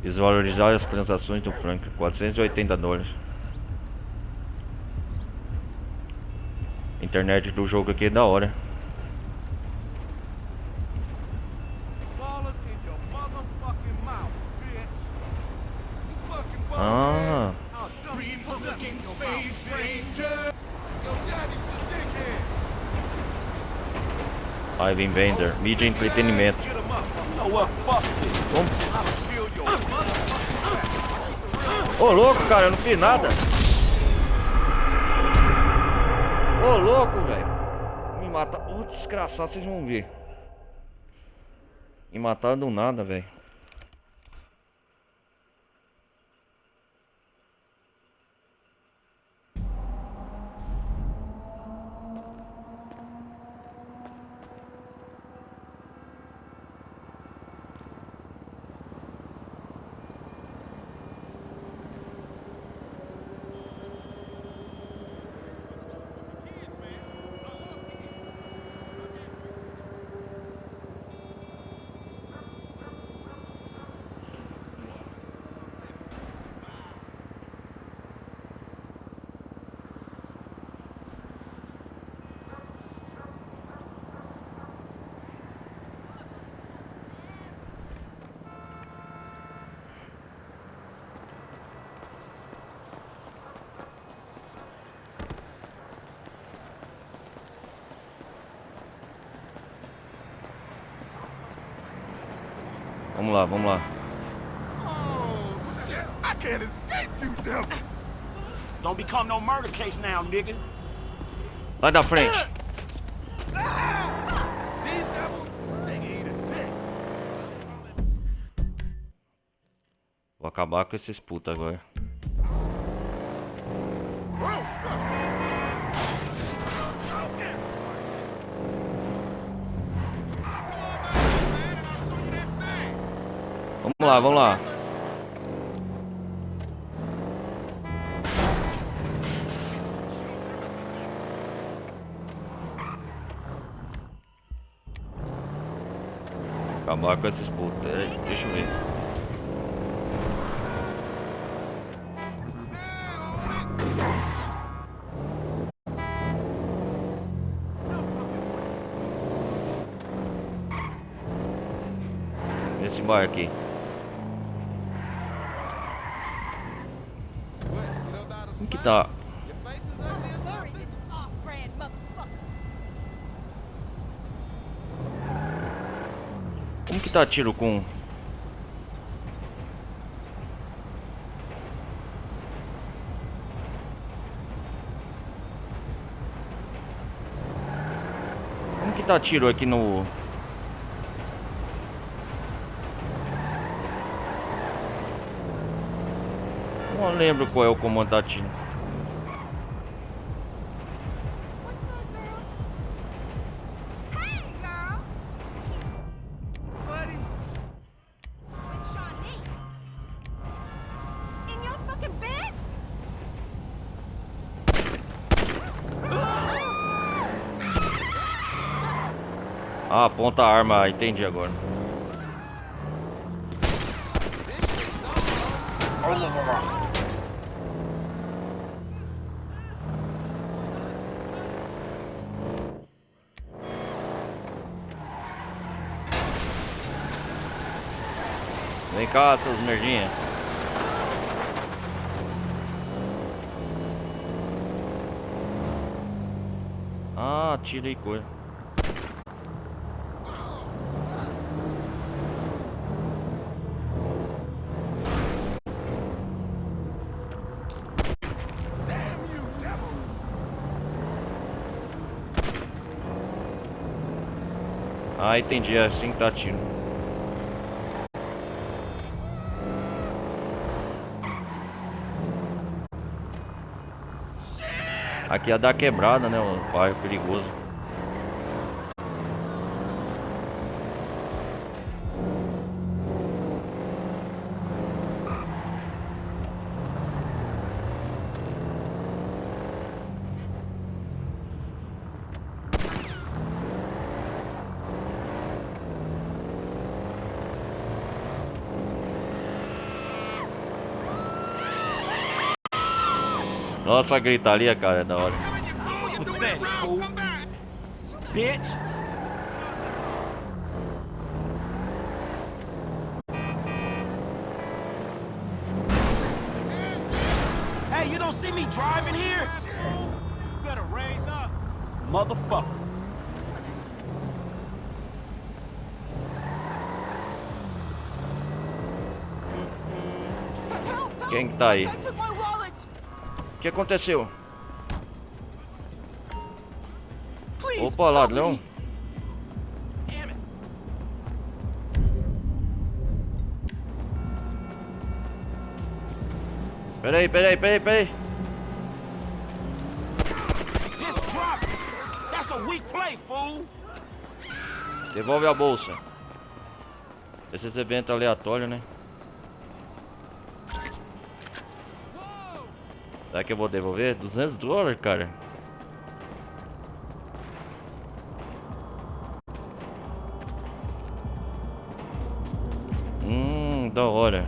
Desvalorizar as transações do Frank, 480 dólares. Internet do jogo aqui é da hora. Ah. Ivan Bender, mídia e entretenimento. Oh, well, fuck this. Ô louco, cara, eu não fiz nada. Ô louco, velho. Me mata. Ô desgraçado, vocês vão ver. Me mataram do nada, velho. Vamos lá, vamos lá. Oh, shit. I can't escape you, devil. Don't become no murder case now, nigga. Sai da frente. These devils, they can eat a dick. Vou acabar com esses putos agora. Vamos lá, vamos lá. Acabar com esses putos. Deixa eu ver. Esse bar aqui. Como que tá? Como que tá tiro com... Como que tá tiro aqui no... Não lembro qual é o comando da tiro. Ah, aponta a arma, entendi agora. Vem cá, seus merdinha. Ah, tira aí coisa. Ah, entendi, é assim que tá tiro. Aqui ia dar quebrada, né? O bairro perigoso. Nossa, a gritaria, cara, é da hora. Pathetic, fool. Bitch. Hey, you don't see me driving here? You better raise up. Motherfucker. Quem que tá aí? I took my wallet. O que aconteceu? Please, Opa, ladrão. help me. Damn it. Peraí. Just drop it. That's a weak play, fool. Devolve a bolsa. Esses eventos aleatórios, né? Será que eu vou devolver? $200, cara. Da hora.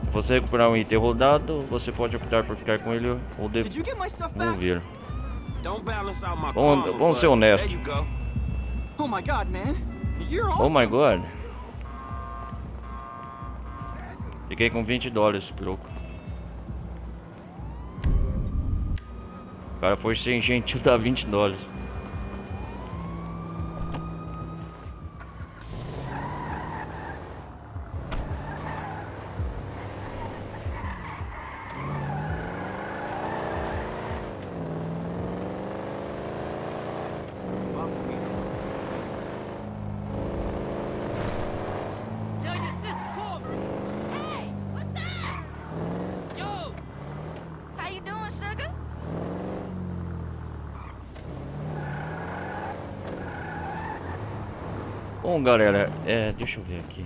Se você recuperar um item rodado, você pode optar por ficar com ele ou devolver. Don't balance out my karma, Vamos ser but honestos. there you go. Oh my God, man. You're Oh awesome. my god. Fiquei com $20, troco. O cara foi sem gentil dar $20. Tell your sister, Cobra. Hey, what's up? Yo, how you doing, sugar? Bom, galera, deixa eu ver aqui.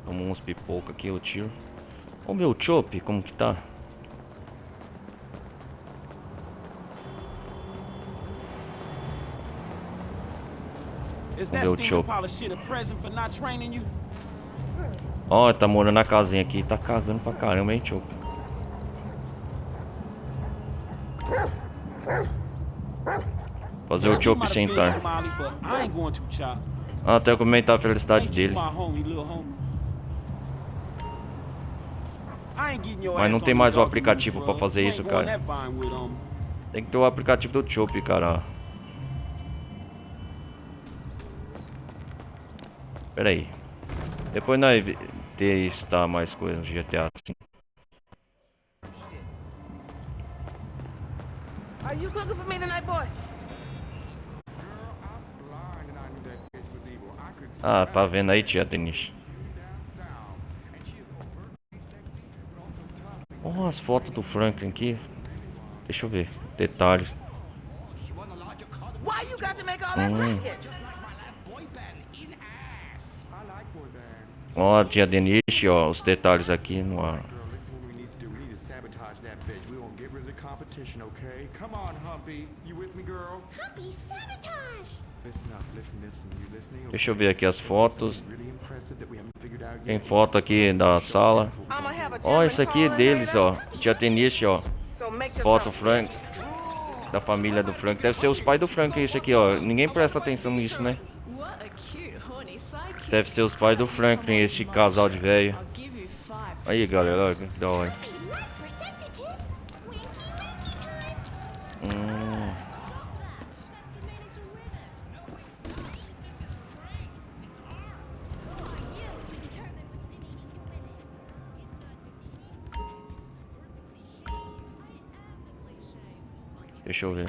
Vamos uns pipoca aqui, eu tiro. Vamos ver o Chop, como que tá? Is Vamos that ver o steamer Chop. pile of shit a present for not training you? Ó, tá morando na casinha aqui, tá cagando pra caramba, hein, Chop. Fazer o Chop sentar. Molly, but I ain't going to chop. Até comentar a felicidade Ain't you dele. my homie, little homie? I ain't getting your Mas não ass tem on mais the o dog aplicativo food pra truck. fazer You isso, ain't going cara. that fine with 'em. Tem que ter o aplicativo do Chop, cara. Pera aí. Depois nós testar mais coisas no GTA V. Are you cooking for me tonight, boy? Ah, tá vendo aí, tia Denise? Ó, as fotos do Franklin aqui. Deixa eu ver. Detalhes. Why you got to make all that racket? Ó, tia Denise, ó, os detalhes aqui no ar. Competition, okay? Come on, Humpy. You with me, girl? Humpy, sabotage. Listen up, listen. You listening? Okay? Deixa eu ver aqui as fotos. Really impressive that we haven't figured out Tem yet. foto aqui da sala. I'ma have a Ó, gentleman isso aqui é call in deles, later. ó. Tia Denise, ó. So make Foto yourself Frank. Da família do Frank. Deve ser os pais do Frank isso aqui, ó. Ninguém presta atenção nisso, né? What a cute horny sidekick. Deve ser os pais do Franklin, esse casal de velho. I'll give you 5%. Aí, galera, olha que da hora. Deixa eu ver.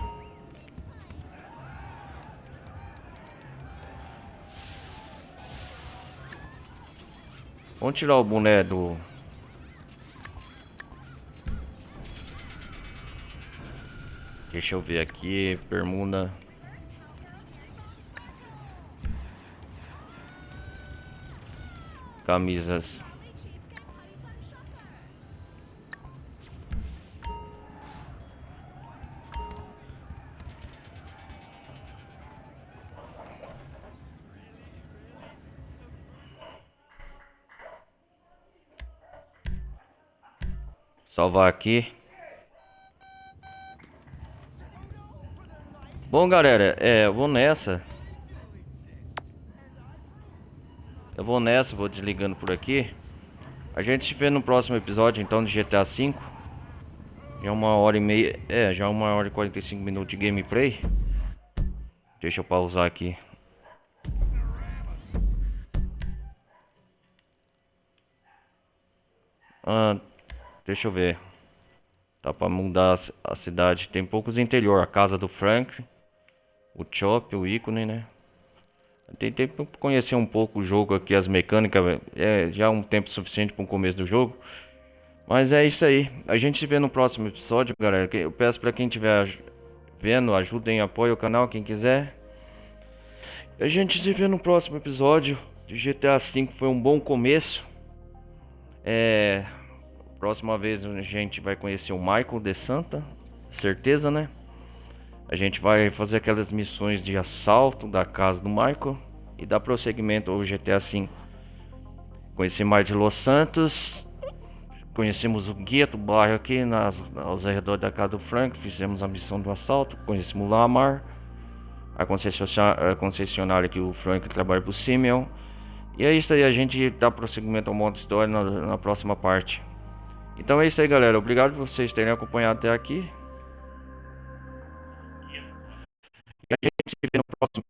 Vamos tirar o boné do... Deixa eu ver aqui, bermuda. Camisas. Salvar aqui. Bom, galera, eu vou nessa. Vou desligando por aqui. A gente se vê no próximo episódio, então, de GTA V. Já 1h30, já 1h e 45 minutos de gameplay. Deixa eu pausar aqui. Deixa eu ver. Tá pra mudar a cidade. Tem poucos interior. A casa do Frank. O Chop, o ícone, né? Tem tempo pra conhecer um pouco o jogo aqui, as mecânicas. É já um tempo suficiente para o começo do jogo. Mas é isso aí. A gente se vê no próximo episódio, galera. Eu peço pra quem estiver vendo, ajudem, apoiem o canal, quem quiser. A gente se vê no próximo episódio de GTA V. Foi um bom começo. Próxima vez a gente vai conhecer o Michael de Santa. Certeza, né? A gente vai fazer aquelas missões de assalto da casa do Michael e dar prosseguimento ao GTA V. Conhecer mais de Los Santos. Conhecemos o gueto, o bairro aqui aos arredores da casa do Frank. Fizemos a missão do assalto. Conhecemos Lamar, a concessionária que o Frank trabalha para o Simeon. E é isso aí, a gente dá prosseguimento ao modo história na próxima parte. Então é isso aí, galera. Obrigado por vocês terem acompanhado até aqui. E a gente se vê no próximo